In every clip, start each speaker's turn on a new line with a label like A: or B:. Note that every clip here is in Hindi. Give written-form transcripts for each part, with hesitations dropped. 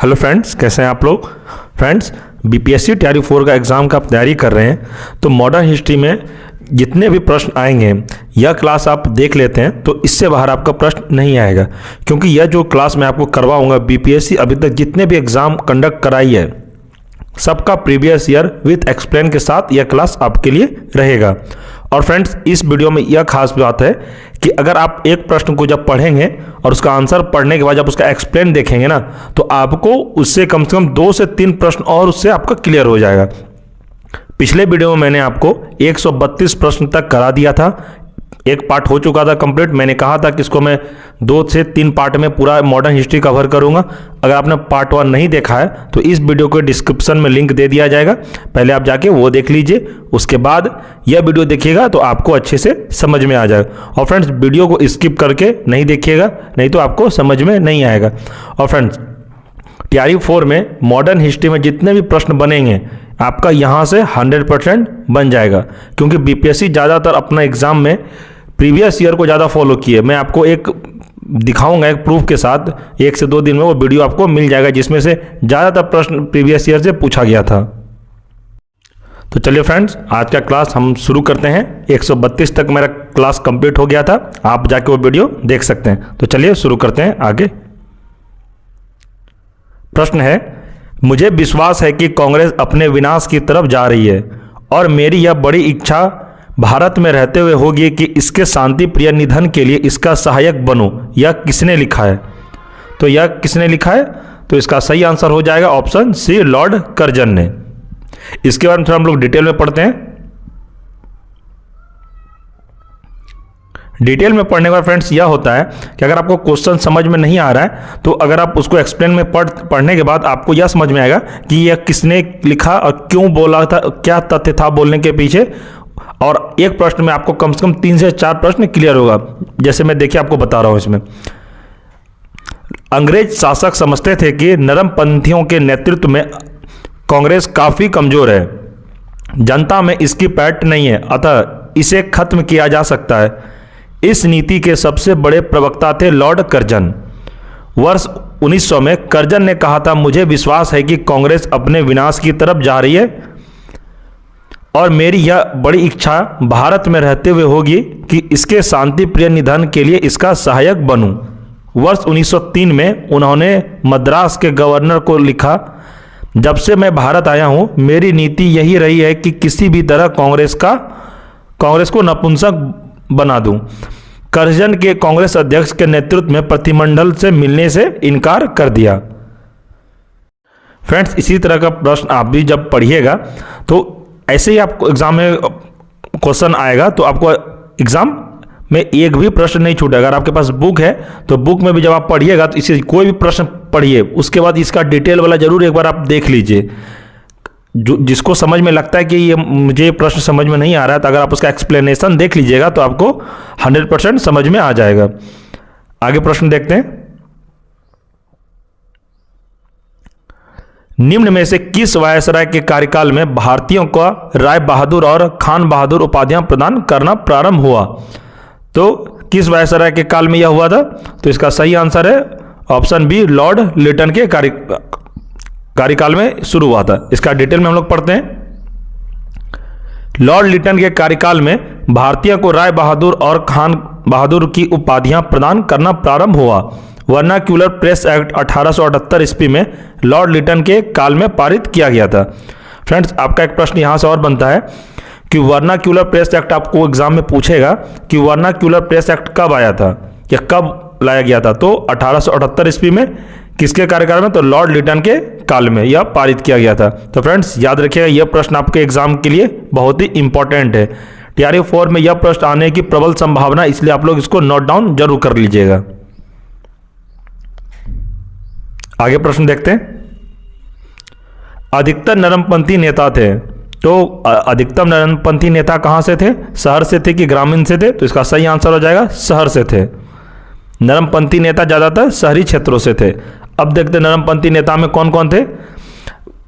A: हेलो फ्रेंड्स, कैसे हैं आप लोग। फ्रेंड्स, बीपीएससी टीआरई 4 का एग्ज़ाम का आप तैयारी कर रहे हैं तो मॉडर्न हिस्ट्री में जितने भी प्रश्न आएंगे यह क्लास आप देख लेते हैं तो इससे बाहर आपका प्रश्न नहीं आएगा, क्योंकि यह जो क्लास मैं आपको करवाऊंगा बीपीएससी अभी तक जितने भी एग्ज़ाम कंडक्ट कराई है सबका प्रीवियस ईयर विथ एक्सप्लेन के साथ यह क्लास आपके लिए रहेगा। और फ्रेंड्स, इस वीडियो में यह खास बात है कि अगर आप एक प्रश्न को जब पढ़ेंगे और उसका आंसर पढ़ने के बाद जब उसका एक्सप्लेन देखेंगे ना तो आपको उससे कम से कम 2 से 3 प्रश्न और उससे आपका क्लियर हो जाएगा। पिछले वीडियो में मैंने आपको 132 प्रश्न तक करा दिया था, एक पार्ट हो चुका था कंप्लीट। मैंने कहा था कि इसको मैं 2 से 3 पार्ट में पूरा मॉडर्न हिस्ट्री कवर करूंगा। अगर आपने पार्ट 1 नहीं देखा है तो इस वीडियो के डिस्क्रिप्शन में लिंक दे दिया जाएगा, पहले आप जाके वो देख लीजिए, उसके बाद यह वीडियो देखिएगा तो आपको अच्छे से समझ में आ जाएगा। और फ्रेंड्स, वीडियो को स्किप करके नहीं देखिएगा, नहीं तो आपको समझ में नहीं आएगा। और फ्रेंड्स, टीआरई 4 में मॉडर्न हिस्ट्री में जितने भी प्रश्न बनेंगे आपका यहाँ से 100% बन जाएगा, क्योंकि बीपीएससी ज़्यादातर अपना एग्जाम में प्रीवियस ईयर को ज़्यादा फॉलो किए। मैं आपको एक दिखाऊंगा एक प्रूफ के साथ, 1 से 2 दिन में वो वीडियो आपको मिल जाएगा जिसमें से ज़्यादातर प्रश्न प्रीवियस ईयर से पूछा गया था। तो चलिए फ्रेंड्स, आज का क्लास हम शुरू करते हैं। 132 तक मेरा क्लास कंप्लीट हो गया था, आप जाके वो वीडियो देख सकते हैं। तो चलिए शुरू करते हैं आगे। प्रश्न है, मुझे विश्वास है कि कांग्रेस अपने विनाश की तरफ जा रही है और मेरी यह बड़ी इच्छा भारत में रहते हुए होगी कि इसके शांति प्रिय निधन के लिए इसका सहायक बनूं। यह किसने लिखा है? तो यह किसने लिखा है? तो इसका सही आंसर हो जाएगा ऑप्शन सी, लॉर्ड कर्जन ने। इसके बारे में थोड़ा हम लोग डिटेल में पढ़ते हैं। डिटेल में पढ़ने के बाद फ्रेंड्स यह होता है कि अगर आपको क्वेश्चन समझ में नहीं आ रहा है तो अगर आप उसको एक्सप्लेन में पढ़ने के बाद आपको यह समझ में आएगा कि यह किसने लिखा और क्यों बोला था, क्या तथ्य था बोलने के पीछे। और एक प्रश्न में आपको कम से कम 3 से 4 प्रश्न क्लियर होगा। जैसे मैं देखिए आपको बता रहा हूं, इसमें अंग्रेज शासक समझते थे कि नरमपंथियों के नेतृत्व में कांग्रेस काफी कमजोर है, जनता में इसकी पैठ नहीं है, अतः इसे खत्म किया जा सकता है। इस नीति के सबसे बड़े प्रवक्ता थे लॉर्ड कर्जन। वर्ष 1900 में कर्जन ने कहा था, मुझे विश्वास है कि कांग्रेस अपने विनाश की तरफ जा रही है और मेरी यह बड़ी इच्छा भारत में रहते हुए होगी कि इसके शांति प्रिय निधन के लिए इसका सहायक बनूं। वर्ष 1903 में उन्होंने मद्रास के गवर्नर को लिखा, जब से मैं भारत आया हूं मेरी नीति यही रही है कि किसी भी तरह कांग्रेस को नपुंसक बना दूं। कर्जन के कांग्रेस अध्यक्ष के नेतृत्व में प्रतिमंडल से मिलने से इनकार कर दिया। फ्रेंड्स, इसी तरह का प्रश्न आप भी जब पढ़िएगा तो ऐसे ही आपको एग्जाम में क्वेश्चन आएगा तो आपको एग्जाम में एक भी प्रश्न नहीं छूटेगा। अगर आपके पास बुक है तो बुक में भी जब आप पढ़िएगा तो इसे कोई भी प्रश्न पढ़िए, उसके बाद इसका डिटेल वाला जरूर एक बार आप देख लीजिए। जिसको समझ में लगता है कि ये मुझे प्रश्न समझ में नहीं आ रहा है तो अगर आप उसका एक्सप्लेनेशन देख लीजिएगा तो आपको 100% समझ में आ जाएगा। आगे प्रश्न देखते हैं। निम्न में से किस वायसराय के कार्यकाल में भारतीयों को राय बहादुर और खान बहादुर उपाधियां प्रदान करना प्रारंभ हुआ? तो किस वायसराय के काल में यह हुआ था? तो इसका सही आंसर है ऑप्शन बी, लॉर्ड लिटन के कार्यकाल में शुरू हुआ था। इसका डिटेल में हम लोग पढ़ते हैं। लॉर्ड लिटन के कार्यकाल में भारतीयों को राय बहादुर और खान बहादुर की उपाधियां प्रदान करना प्रारंभ हुआ। वर्नाक्यूलर प्रेस एक्ट 1878 ईस्वी में लॉर्ड लिटन के काल में पारित किया गया था। फ्रेंड्स, आपका एक प्रश्न यहां से और बनता है कि वर्नाक्यूलर प्रेस एक्ट आपको एग्जाम में पूछेगा कि वर्नाक्यूलर प्रेस एक्ट कब आया था या कब लाया गया था? तो 1878 ईस्वी में। किसके कार्यकाल में? तो लॉर्ड लिटन के काल में यह पारित किया गया था। तो फ्रेंड्स, याद रखिएगा यह प्रश्न आपके एग्जाम के लिए बहुत ही इंपॉर्टेंट है। टीआरई 4 में यह प्रश्न आने की प्रबल संभावना, इसलिए आप लोग इसको नोट डाउन जरूर कर लीजिएगा। आगे प्रश्न देखते हैं। अधिकतर नरमपंथी नेता थे, तो अधिकतम नरमपंथी नेता कहां से थे? शहर से थे कि ग्रामीण से थे? तो इसका सही आंसर हो जाएगा शहर से थे। नरमपंथी नेता ज्यादातर शहरी क्षेत्रों से थे। अब देखते हैं नरमपंथी नेता में कौन कौन थे।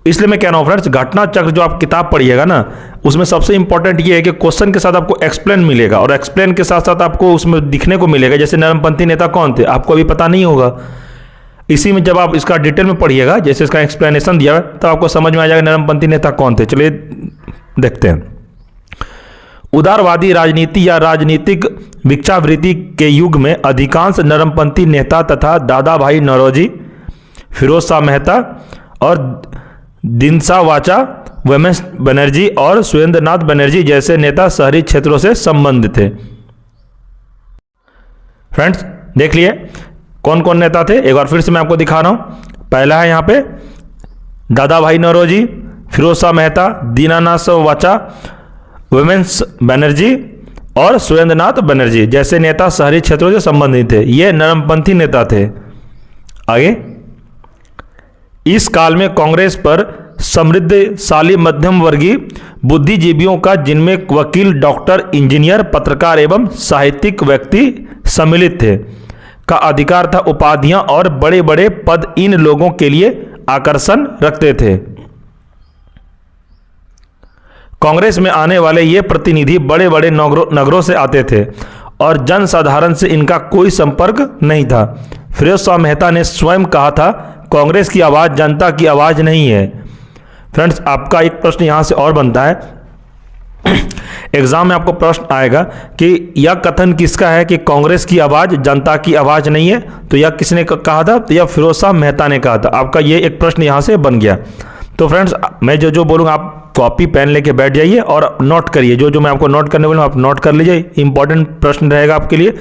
A: इसलिए मैं कह रहा हूं फ्रेंड्स, घटना चक्र जो आप किताब पढ़िएगा ना उसमें सबसे इंपॉर्टेंट ये है कि क्वेश्चन के साथ आपको एक्सप्लेन मिलेगा और एक्सप्लेन के साथ साथ आपको उसमें दिखने को मिलेगा। जैसे नरमपंथी नेता कौन थे आपको अभी पता नहीं होगा, इसी में जब आप इसका डिटेल में पढ़िएगा, जैसे इसका एक्सप्लेनेशन दिया है, तो आपको समझ में आ जाएगा नरमपंथी नेता कौन थे। चलिए देखते हैं। उदारवादी राजनीति या राजनीतिक भिक्षावृत्ति के युग में अधिकांश नरमपंथी नेता तथा दादा भाई नौरोजी, फिरोज शाह मेहता और दिनसा वाचा वोमेश बनर्जी और सुरेंद्रनाथ बनर्जी जैसे नेता शहरी क्षेत्रों से संबंधित थे। फ्रेंड्स देख लिए कौन कौन नेता थे, एक बार फिर से मैं आपको दिखा रहा हूं। पहला है यहां पे दादा भाई नौरोजी, फिरोज शाह मेहता, दीनानाथ वाचा, वोमेश बनर्जी और सुरेंद्रनाथ बनर्जी जैसे नेता शहरी क्षेत्रों से संबंधित थे। ये नरमपंथी नेता थे। आगे, इस काल में कांग्रेस पर समृद्धशाली मध्यम वर्गीय बुद्धिजीवियों का, जिनमें वकील, डॉक्टर, इंजीनियर, पत्रकार एवं साहित्यिक व्यक्ति सम्मिलित थे, का अधिकार था। उपाधियां और बड़े बड़े पद इन लोगों के लिए आकर्षण रखते थे। कांग्रेस में आने वाले ये प्रतिनिधि बड़े बड़े नगरों से आते थे और जनसाधारण से इनका कोई संपर्क नहीं था। फिरोज शाह मेहता ने स्वयं कहा था, कांग्रेस की आवाज़ जनता की आवाज़ नहीं है। फ्रेंड्स आपका एक प्रश्न यहाँ से और बनता है, एग्जाम में आपको प्रश्न आएगा कि यह कथन किसका है कि कांग्रेस की आवाज़ जनता की आवाज़ नहीं है, तो यह किसने कहा था? तो यह फिरोज शाह मेहता ने कहा था। आपका ये एक प्रश्न यहाँ से बन गया। तो फ्रेंड्स मैं जो बोलूँगा आप कॉपी पेन लेके बैठ जाइए और नोट करिए। जो मैं आपको नोट करने बोलूँ आप नोट कर लीजिए। इंपॉर्टेंट प्रश्न रहेगा आपके लिए,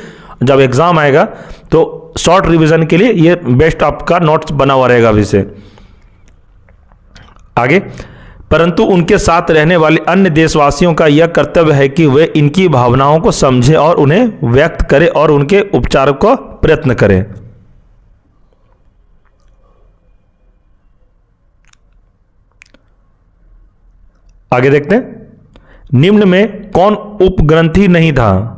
A: जब एग्जाम आएगा तो शॉर्ट रिवीजन के लिए ये बेस्ट आपका नोट्स बना हुआ रहेगा अभी से। आगे, परंतु उनके साथ रहने वाले अन्य देशवासियों का यह कर्तव्य है कि वे इनकी भावनाओं को समझें और उन्हें व्यक्त करें और उनके उपचार को प्रयत्न करें। आगे देखते हैं, निम्न में कौन उपग्रंथी नहीं था?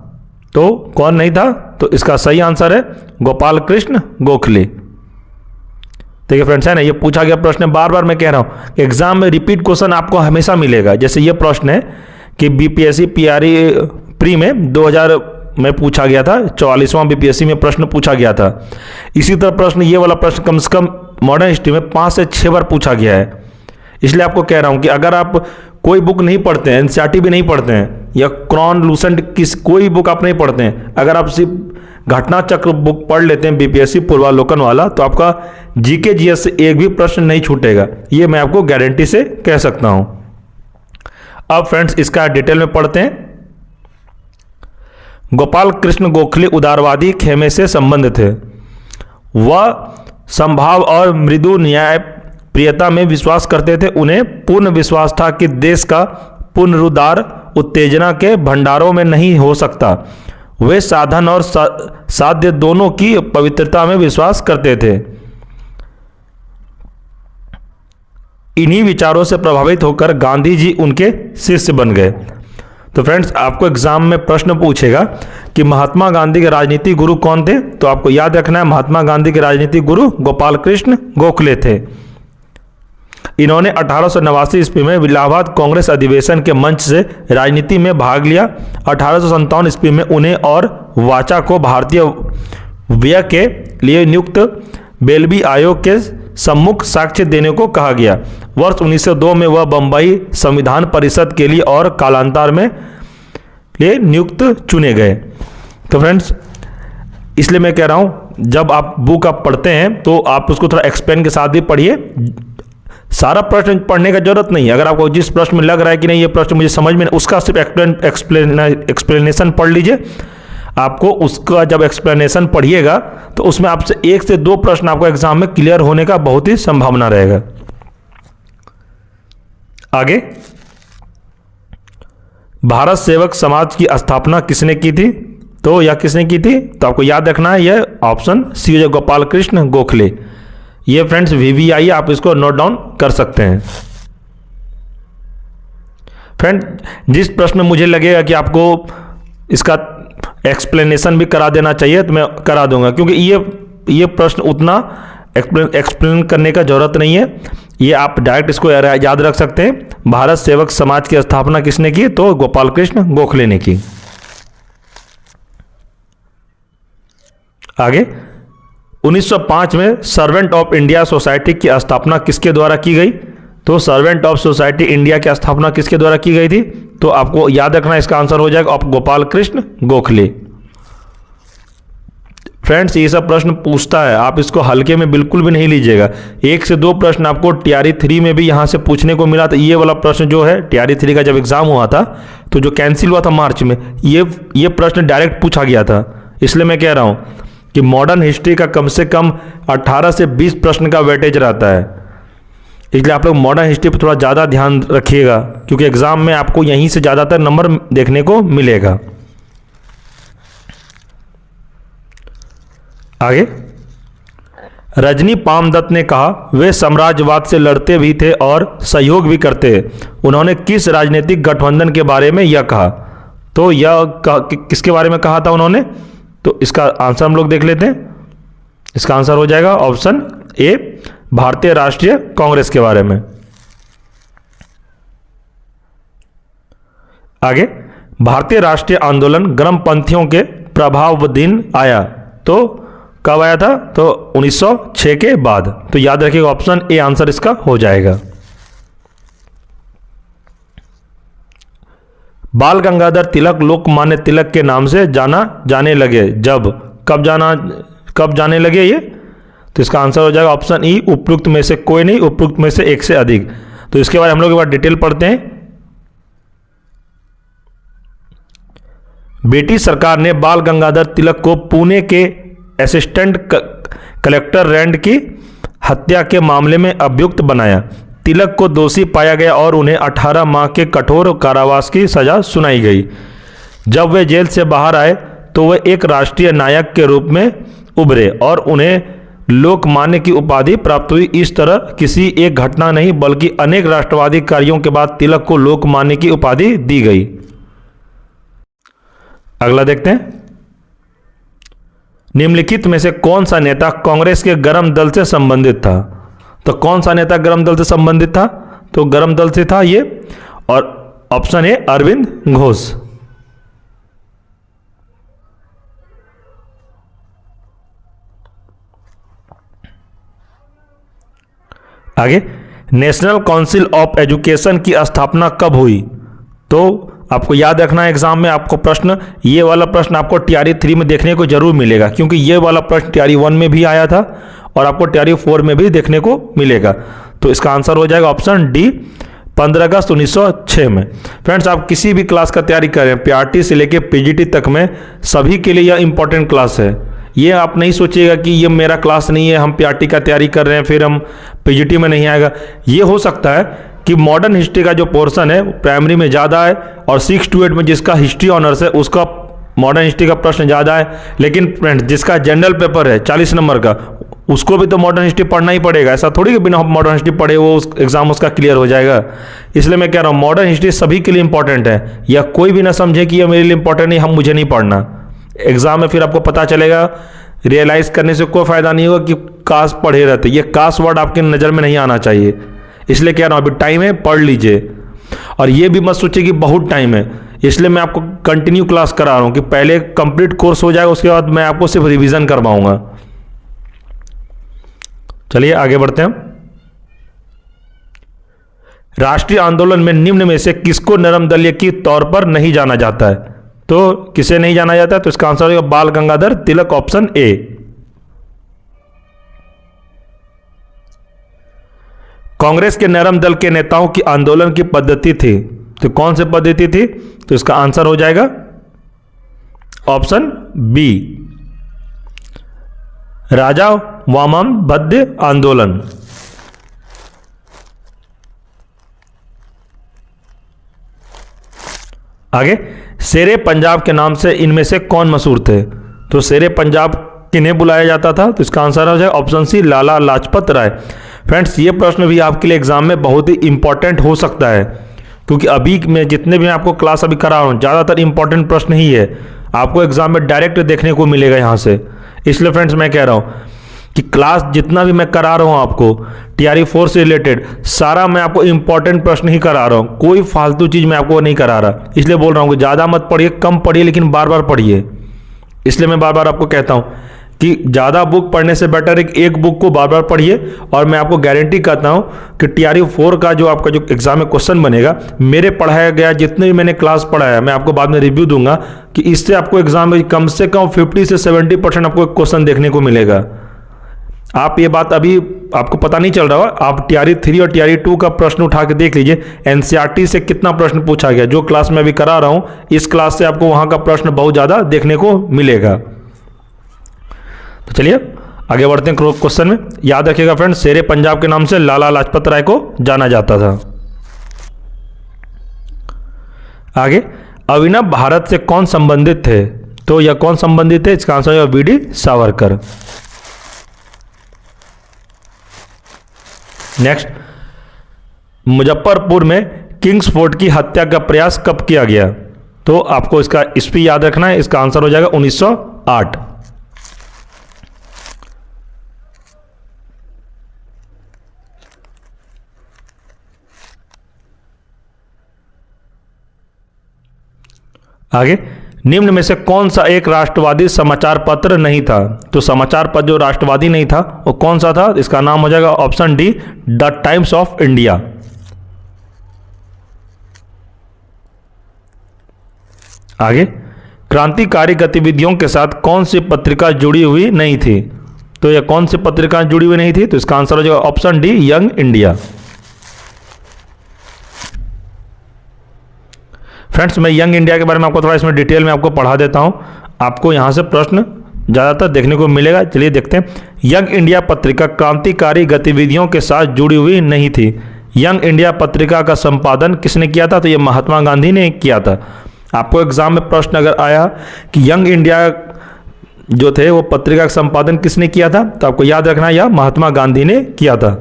A: तो कौन नहीं था? तो इसका सही आंसर है गोपाल कृष्ण गोखले। देखिए फ्रेंड्स, है ना, ये पूछा गया प्रश्न है, बार बार मैं कह रहा हूं कि एग्जाम में रिपीट क्वेश्चन आपको हमेशा मिलेगा। जैसे ये प्रश्न है कि बीपीएससी पीआरई प्री में 2000 में पूछा गया था, 44वां बीपीएससी में प्रश्न पूछा गया था। इसी तरह प्रश्न, ये वाला प्रश्न कम से कम मॉडर्न हिस्ट्री में 5 से 6 बार पूछा गया है। इसलिए आपको कह रहा हूं कि अगर आप कोई बुक नहीं पढ़ते हैं, एनसीईआरटी भी नहीं पढ़ते हैं, या क्रॉन लूसेंट कोई बुक आप नहीं पढ़ते हैं, अगर आप सिर्फ घटना चक्र बुक पढ़ लेते हैं बीपीएससी पूर्वालोकन वाला, तो आपका जीके जीएस से एक भी प्रश्न नहीं छूटेगा। ये मैं आपको गारंटी से कह सकता हूं। अब फ्रेंड्स इसका डिटेल में पढ़ते हैं। गोपाल कृष्ण गोखले उदारवादी खेमे से संबंध थे। वह संभाव और मृदु न्याय प्रियता में विश्वास करते थे। उन्हें पूर्ण विश्वास था कि देश का पुनरुद्धार उत्तेजना के भंडारों में नहीं हो सकता। वे साधन और साध्य दोनों की पवित्रता में विश्वास करते थे। इन्हीं विचारों से प्रभावित होकर गांधी जी उनके शिष्य बन गए। तो फ्रेंड्स आपको एग्जाम में प्रश्न पूछेगा कि महात्मा गांधी के राजनीतिक गुरु कौन थे? तो आपको याद रखना है, महात्मा गांधी के राजनीतिक गुरु गोपाल कृष्ण गोखले थे। इन्होंने 1889 ईस्वी में इलाहाबाद कांग्रेस अधिवेशन के मंच से राजनीति में भाग लिया। 1857 ईस्वी में उन्हें और वाचा को भारतीय व्यय के लिए नियुक्त बेलवी आयोग के सम्मुख साक्ष्य देने को कहा गया। वर्ष 1902 में वह बंबई संविधान परिषद के लिए और कालांतर में लिए नियुक्त चुने गए। तो फ्रेंड्स इसलिए मैं कह रहा हूं, जब आप बुक आप पढ़ते हैं तो आप उसको थोड़ा एक्सप्लेन के साथ भी पढ़िए। सारा प्रश्न पढ़ने का जरूरत नहीं है। अगर आपको जिस प्रश्न में लग रहा है कि नहीं ये प्रश्न मुझे समझ में, उसका सिर्फ एक्सप्लेनेशन पढ़ लीजिए। आपको उसका जब एक्सप्लेनेशन पढ़िएगा तो उसमें आपसे 1 से 2 प्रश्न आपको एग्जाम में क्लियर होने का बहुत ही संभावना रहेगा। आगे, भारत सेवक समाज की स्थापना किसने की थी? तो यह किसने की थी? तो आपको याद रखना है, यह ऑप्शन सी है, गोपाल कृष्ण गोखले। ये फ्रेंड्स वीवीआई, आप इसको नोट डाउन कर सकते हैं। फ्रेंड जिस प्रश्न में मुझे लगेगा कि आपको इसका एक्सप्लेनेशन भी करा देना चाहिए तो मैं करा दूंगा, क्योंकि ये प्रश्न उतना एक्सप्लेन करने का जरूरत नहीं है। ये आप डायरेक्ट इसको याद रख सकते हैं। भारत सेवक समाज की स्थापना किसने की? तो गोपाल कृष्ण गोखले ने की। आगे, 1905 में सर्वेंट ऑफ इंडिया सोसाइटी की स्थापना किसके द्वारा की गई? तो सर्वेंट ऑफ सोसाइटी इंडिया की स्थापना किसके द्वारा की गई थी? तो आपको याद रखना, इसका आंसर हो जाएगा गोपाल कृष्ण गोखले। फ्रेंड्स, ये सब प्रश्न पूछता है, आप इसको हल्के में बिल्कुल भी नहीं लीजिएगा। 1 से 2 प्रश्न आपको टीआरई 3 में भी यहाँ से पूछने को मिला था। ये वाला प्रश्न जो है टीआरई 3 का जब एग्जाम हुआ था तो जो कैंसिल हुआ था मार्च में, ये प्रश्न डायरेक्ट पूछा गया था। इसलिए मैं कह रहा हूँ कि मॉडर्न हिस्ट्री का कम से कम 18 से 20 प्रश्न का वेटेज रहता है। इसलिए आप लोग मॉडर्न हिस्ट्री पर थोड़ा ज़्यादा ध्यान रखिएगा, क्योंकि एग्जाम में आपको यहीं से ज़्यादातर नंबर देखने को मिलेगा। आगे, रजनी पामदत्त ने कहा वे साम्राज्यवाद से लड़ते भी थे और सहयोग भी करते। उन्होंने किस राजनीतिक गठबंधन के बारे में यह कहा? तो यह किसके बारे में कहा था उन्होंने? तो इसका आंसर हम लोग देख लेते हैं। इसका आंसर हो जाएगा ऑप्शन ए, भारतीय राष्ट्रीय कांग्रेस के बारे में। आगे, भारतीय राष्ट्रीय आंदोलन गर्मपंथियों के प्रभावाधीन आया, तो कब आया था? तो 1906 के बाद। तो याद रखिएगा ऑप्शन ए आंसर इसका हो जाएगा। बाल गंगाधर तिलक लोकमान्य तिलक के नाम से जाने लगे जब? कब जाने लगे ये? तो इसका आंसर हो जाएगा ऑप्शन ई, उपयुक्त में से कोई नहीं, उपयुक्त में से एक से अधिक। तो इसके बारे में हम लोग एक बार डिटेल पढ़ते हैं। ब्रिटिश सरकार ने बाल गंगाधर तिलक को पुणे के असिस्टेंट कलेक्टर रैंड की हत्या के मामले में अभियुक्त बनाया। तिलक को दोषी पाया गया और उन्हें 18 माह के कठोर कारावास की सजा सुनाई गई। जब वे जेल से बाहर आए तो वे एक राष्ट्रीय नायक के रूप में उभरे और उन्हें लोकमान्य की उपाधि प्राप्त हुई। इस तरह किसी एक घटना नहीं बल्कि अनेक राष्ट्रवादी कार्यों के बाद तिलक को लोकमान्य की उपाधि दी गई। अगला देखते हैं। निम्नलिखित में से कौन सा नेता कांग्रेस के गर्म दल से संबंधित था? तो कौन सा नेता गर्म दल से संबंधित था? तो गर्म दल से था ये, और ऑप्शन ए अरविंद घोष। आगे, नेशनल काउंसिल ऑफ एजुकेशन की स्थापना कब हुई? तो आपको याद रखना है, एग्जाम में आपको प्रश्न, ये वाला प्रश्न आपको टीआरई 3 में देखने को जरूर मिलेगा, क्योंकि ये वाला प्रश्न टीआरई 1 में भी आया था और आपको टीआरई 4 में भी देखने को मिलेगा। तो इसका आंसर हो जाएगा ऑप्शन डी, 15 अगस्त 1906 में। फ्रेंड्स, आप किसी भी क्लास का तैयारी करें, पीआरटी से लेके पीजीटी तक में, सभी के लिए यह इंपॉर्टेंट क्लास है। ये आप नहीं सोचिएगा कि ये मेरा क्लास नहीं है, हम पीआरटी का तैयारी कर रहे हैं फिर हम पीजीटी में नहीं आएगा। ये हो सकता है कि मॉडर्न हिस्ट्री का जो पोर्शन है प्राइमरी में ज़्यादा है और 6 to 8 में जिसका हिस्ट्री ऑनर्स है उसका मॉडर्न हिस्ट्री का प्रश्न ज़्यादा है। लेकिन फ्रेंड्स, जिसका जनरल पेपर है 40 नंबर का, उसको भी तो मॉडर्न हिस्ट्री पढ़ना ही पड़ेगा। ऐसा थोड़ी कि बिना मॉडर्न हिस्ट्री पढ़े वो उस एग्जाम उसका क्लियर हो जाएगा। इसलिए मैं कह रहा हूँ मॉडर्न हिस्ट्री सभी के लिए इंपॉर्टेंट है। या कोई भी ना समझे कि ये मेरे लिए इंपॉर्टेंट नहीं, मुझे नहीं पढ़ना। एग्जाम में फिर आपको पता चलेगा, रियलाइज करने से कोई फायदा नहीं होगा कि काश पढ़े रहते। ये काश वर्ड आपके नज़र में नहीं आना चाहिए। इसलिए कह रहा हूँ अभी टाइम है, पढ़ लीजिए। और ये भी मत सोचिए कि बहुत टाइम है, इसलिए मैं आपको कंटिन्यू क्लास करा रहा हूँ कि पहले कंप्लीट कोर्स हो जाएगा, उसके बाद मैं आपको सिर्फ रिवीजन करवाऊंगा। चलिए आगे बढ़ते हैं। राष्ट्रीय आंदोलन में निम्न में से किसको नरम दलीय के तौर पर नहीं जाना जाता है? तो किसे नहीं जाना जाता है? तो इसका आंसर होगा बाल गंगाधर तिलक, ऑप्शन ए। कांग्रेस के नरम दल के नेताओं की आंदोलन की पद्धति थी, तो कौन सी पद्धति थी? तो इसका आंसर हो जाएगा ऑप्शन बी, राजा वामनभद्र आंदोलन। आगे, शेरे पंजाब के नाम से इनमें से कौन मशहूर थे? तो शेरे पंजाब किन्हें बुलाया जाता था? तो इसका आंसर हो जाए option C, Lala Lajpat Rai. Friends, ये प्रश्न भी आपके लिए एग्जाम में बहुत ही इंपॉर्टेंट हो सकता है, क्योंकि अभी मैं जितने भी आपको क्लास अभी करा रहा हूँ ज़्यादातर इंपॉर्टेंट प्रश्न ही है, आपको एग्जाम में डायरेक्ट देखने को मिलेगा यहाँ से। इसलिए फ्रेंड्स मैं कह रहा हूँ कि क्लास जितना भी मैं करा रहा हूँ आपको टीआरई 4 से रिलेटेड सारा मैं आपको इंपॉर्टेंट प्रश्न ही करा रहा हूँ, कोई फालतू चीज़ मैं आपको नहीं करा रहा। इसलिए बोल रहा हूँ कि ज़्यादा मत पढ़िए, कम पढ़िए, लेकिन बार बार पढ़िए। इसलिए मैं बार बार आपको कहता हूँ कि ज़्यादा बुक पढ़ने से बेटर है कि एक बुक को बार बार पढ़िए। और मैं आपको गारंटी करता हूँ कि TRE 4 का जो आपका जो एग्जाम में क्वेश्चन बनेगा, मेरे पढ़ाया गया जितने भी मैंने क्लास पढ़ाया, मैं आपको बाद में रिव्यू दूंगा कि इससे आपको एग्जाम में कम से कम 50 से 70% आपको क्वेश्चन देखने को मिलेगा। आप ये बात अभी आपको पता नहीं चल रहा होगा, आप TRE 3 और TRE 2 का प्रश्न उठा के देख लीजिए, NCERT से कितना प्रश्न पूछा गया। जो क्लास में अभी करा रहा हूँ, इस क्लास से आपको वहाँ का प्रश्न बहुत ज़्यादा देखने को मिलेगा। तो चलिए आगे बढ़ते हैं क्वेश्चन में। याद रखिएगा फ्रेंड्स, शेरे पंजाब के नाम से लाला लाजपत राय को जाना जाता था। आगे, अभिनव भारत से कौन संबंधित थे? तो यह कौन संबंधित है? इसका आंसर है BD सावरकर। नेक्स्ट, मुजफ्फरपुर में किंग्स फोर्ट की हत्या का प्रयास कब किया गया? तो आपको इसका ईस्वी याद रखना है। इसका आंसर हो जाएगा 1908। आगे, निम्न में से कौन सा एक राष्ट्रवादी समाचार पत्र नहीं था? तो समाचार पत्र जो राष्ट्रवादी नहीं था वो कौन सा था? इसका नाम हो जाएगा option D, the times of India. आगे, क्रांतिकारी गतिविधियों के साथ कौन सी पत्रिका जुड़ी हुई नहीं थी? तो यह कौन सी पत्रिका जुड़ी हुई नहीं थी? तो इसका आंसर हो जाएगा option D, young India. Friends, मैं यंग इंडिया के बारे में आपको थोड़ा इसमें डिटेल में आपको पढ़ा देता हूं, आपको यहां से प्रश्न ज़्यादातर देखने को मिलेगा। चलिए देखते हैं। यंग इंडिया पत्रिका क्रांतिकारी गतिविधियों के साथ जुड़ी हुई नहीं थी। यंग इंडिया पत्रिका का संपादन किसने किया था? तो ये महात्मा गांधी ने किया था। आपको एग्जाम में प्रश्न अगर आया कि यंग इंडिया जो थे वो पत्रिका का संपादन किसने किया था, तो आपको याद रखना यह महात्मा गांधी ने किया था।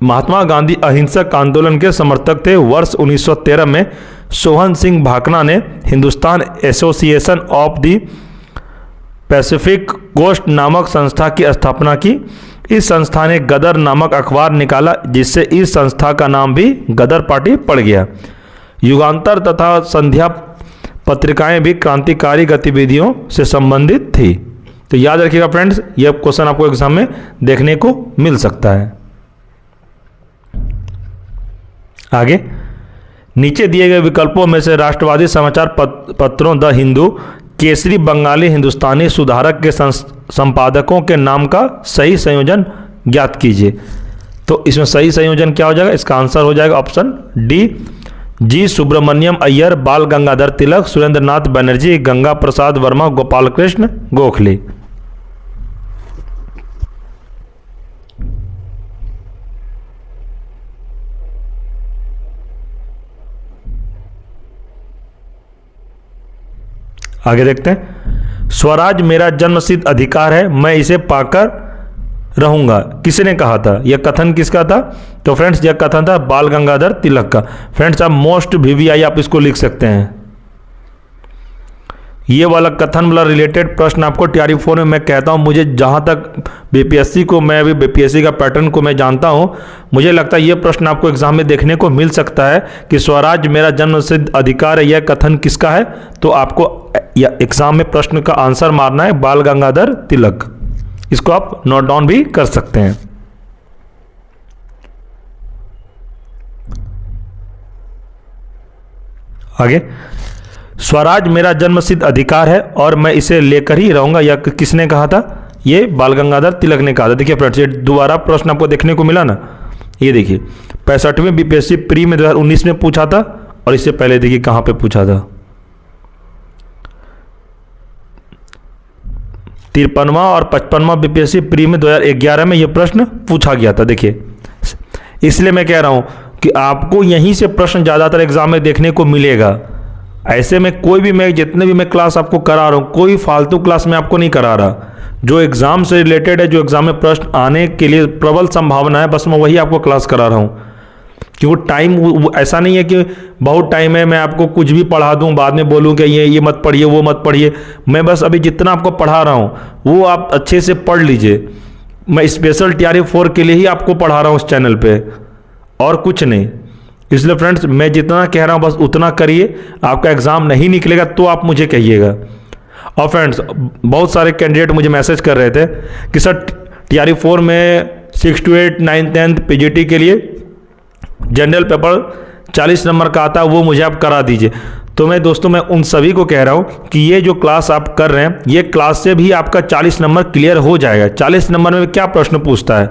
A: महात्मा गांधी अहिंसक आंदोलन के समर्थक थे। वर्ष 1913 में सोहन सिंह भाकना ने Hindustan association of the Pacific coast नामक संस्था की स्थापना की। इस संस्था ने गदर नामक अखबार निकाला, जिससे इस संस्था का नाम भी गदर पार्टी पड़ गया। युगांतर तथा संध्या पत्रिकाएं भी क्रांतिकारी गतिविधियों से संबंधित थी। तो याद रखिएगा फ्रेंड्स, यह क्वेश्चन आपको एग्जाम में देखने को मिल सकता है। आगे, नीचे दिए गए विकल्पों में से राष्ट्रवादी समाचार पत्रों द हिंदू, केसरी, बंगाली, हिंदुस्तानी सुधारक के संपादकों के नाम का सही संयोजन ज्ञात कीजिए। तो इसमें सही संयोजन क्या हो जाएगा? इसका आंसर हो जाएगा ऑप्शन डी, जी सुब्रमण्यम अय्यर, बाल गंगाधर तिलक, सुरेंद्र नाथ बनर्जी, गंगा प्रसाद वर्मा, गोपाल कृष्ण गोखले। आगे देखते हैं। स्वराज मेरा जन्मसिद्ध अधिकार है, मैं इसे पाकर रहूंगा, किसने कहा था? यह कथन किसका था? तो फ्रेंड्स, यह कथन था बाल गंगाधर तिलक का। फ्रेंड्स, आप मोस्ट VVI आप इसको लिख सकते हैं। ये वाला कथन वाला रिलेटेड प्रश्न आपको TRE 4 में मैं कहता हूँ, मुझे जहाँ तक BPSC को, मैं अभी BPSC का पैटर्न को मैं जानता हूँ, मुझे लगता है ये प्रश्न आपको एग्जाम में देखने को मिल सकता है कि स्वराज मेरा जन्मसिद्ध अधिकार है, यह कथन किसका है? तो आपको एग्जाम में प्रश्न का आंसर मारना है बाल गंगाधर तिलक। इसको आप नोट डाउन भी कर सकते हैं। आगे, स्वराज मेरा जन्मसिद्ध अधिकार है और मैं इसे लेकर ही रहूंगा, यह किसने कहा था? ये बाल गंगाधर तिलक ने कहा था। देखिए फ्रेंड्स, ये दोबारा प्रश्न आपको देखने को मिला ना, ये देखिए 65वें BPSC प्री में 2019 में पूछा था, और इससे पहले देखिए कहां पे पूछा था, 53वां और 55वां BPSC प्री में 2011 में यह प्रश्न पूछा गया था। देखिए, इसलिए मैं कह रहा हूं कि आपको यहीं से प्रश्न ज़्यादातर एग्जाम में देखने को मिलेगा। ऐसे में कोई भी, मैं जितने भी मैं क्लास आपको करा रहा हूँ, कोई फालतू क्लास में आपको नहीं करा रहा। जो एग्ज़ाम से रिलेटेड है, जो एग्ज़ाम में प्रश्न आने के लिए प्रबल संभावना है, बस मैं वही आपको क्लास करा रहा हूँ। क्योंकि टाइम ऐसा नहीं है कि बहुत टाइम है, मैं आपको कुछ भी पढ़ा दूँ, बाद में बोलूँ कि ये मत पढ़िए, वो मत पढ़िए। मैं बस अभी जितना आपको पढ़ा रहा हूँ वो आप अच्छे से पढ़ लीजिए। मैं स्पेशल TRE 4 के लिए ही आपको पढ़ा रहा हूँ इस चैनल पर, और कुछ नहीं। इसलिए फ्रेंड्स, मैं जितना कह रहा हूँ बस उतना करिए। आपका एग्ज़ाम नहीं निकलेगा तो आप मुझे कहिएगा। और फ्रेंड्स बहुत सारे कैंडिडेट मुझे मैसेज कर रहे थे कि सर TRE 4 में 6 to 8 9th 10th PGT के लिए जनरल पेपर 40 नंबर का आता है, वो मुझे आप करा दीजिए। तो मैं दोस्तों मैं उन सभी को कह रहा हूँ कि ये जो क्लास आप कर रहे हैं, ये क्लास से भी आपका 40 नंबर क्लियर हो जाएगा। 40 नंबर में क्या प्रश्न पूछता है?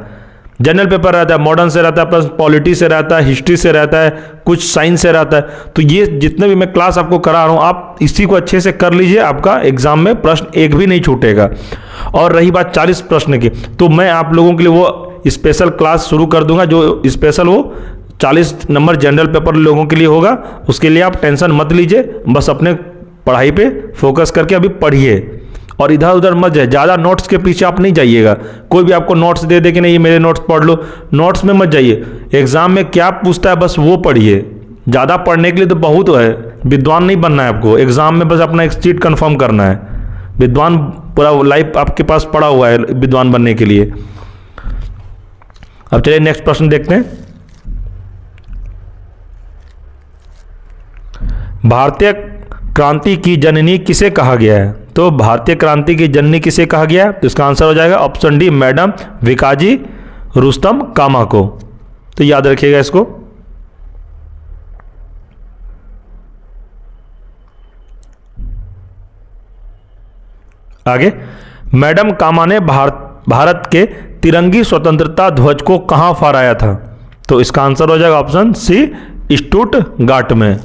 A: जनरल पेपर रहता है, मॉडर्न से रहता है, प्लस पॉलिटी से रहता है, हिस्ट्री से रहता है, कुछ साइंस से रहता है। तो ये जितने भी मैं क्लास आपको करा रहा हूँ, आप इसी को अच्छे से कर लीजिए, आपका एग्जाम में प्रश्न एक भी नहीं छूटेगा। और रही बात 40 प्रश्न की, तो मैं आप लोगों के लिए वो स्पेशल क्लास शुरू कर दूंगा, जो स्पेशल वो 40 नंबर जनरल पेपर लोगों के लिए होगा। उसके लिए आप टेंशन मत लीजिए, बस अपने पढ़ाई पे फोकस करके अभी पढ़िए और इधर उधर मत जाए। ज़्यादा नोट्स के पीछे आप नहीं जाइएगा। कोई भी आपको नोट्स दे दे कि नहीं ये मेरे नोट्स पढ़ लो, नोट्स में मत जाइए। एग्जाम में क्या पूछता है बस वो पढ़िए। ज़्यादा पढ़ने के लिए तो बहुत है, विद्वान नहीं बनना है आपको। एग्जाम में बस अपना एक सीट कन्फर्म करना है। विद्वान पूरा लाइफ आपके पास पड़ा हुआ है विद्वान बनने के लिए। अब चलिए नेक्स्ट प्रश्न देखते हैं। भारतीय क्रांति की जननी किसे कहा गया है? तो भारतीय क्रांति की जननी किसे कहा गया है? तो इसका आंसर हो जाएगा option D, madam Bhikaji Rustom Cama को। तो याद रखिएगा इसको। आगे, मैडम कामा ने भारत के तिरंगी स्वतंत्रता ध्वज को कहां फहराया था? तो इसका आंसर हो जाएगा ऑप्शन सी, स्टुटगार्ट में।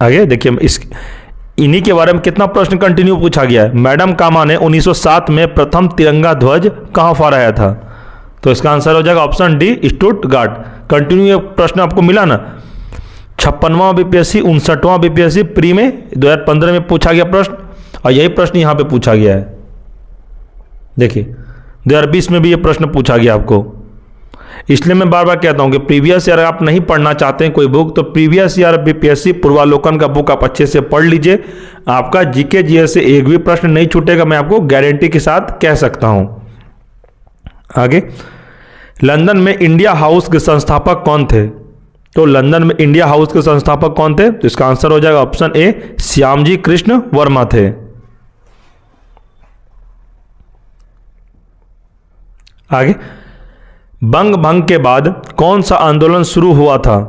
A: आगे देखिए, इन्हीं के बारे में कितना प्रश्न कंटिन्यू पूछा गया है। मैडम कामा ने 1907 में प्रथम तिरंगा ध्वज कहां फहराया था? तो इसका आंसर हो जाएगा ऑप्शन डी, स्टुटगार्ट। कंटिन्यू ये प्रश्न आपको मिला ना, 56वां BPSC, 59वां BPSC प्री में 2015 में पूछा गया प्रश्न, और यही प्रश्न यहां पे पूछा गया है। देखिए 2020 में भी ये प्रश्न पूछा गया आपको। इसलिए मैं बार बार कहता हूं कि प्रीवियस ईयर आप नहीं पढ़ना चाहते हैं कोई बुक, तो प्रीवियस ईयर BPSC पूर्वालोकन का बुक आप अच्छे से पढ़ लीजिए। आपका GK GS से एक भी प्रश्न नहीं छूटेगा, मैं आपको गारंटी के साथ कह सकता हूं। आगे, लंदन में इंडिया हाउस के संस्थापक कौन थे? तो लंदन में इंडिया हाउस के संस्थापक कौन थे? तो इसका आंसर हो जाएगा ऑप्शन ए, श्यामजी कृष्ण वर्मा थे। आगे, बंग भंग के बाद कौन सा आंदोलन शुरू हुआ था?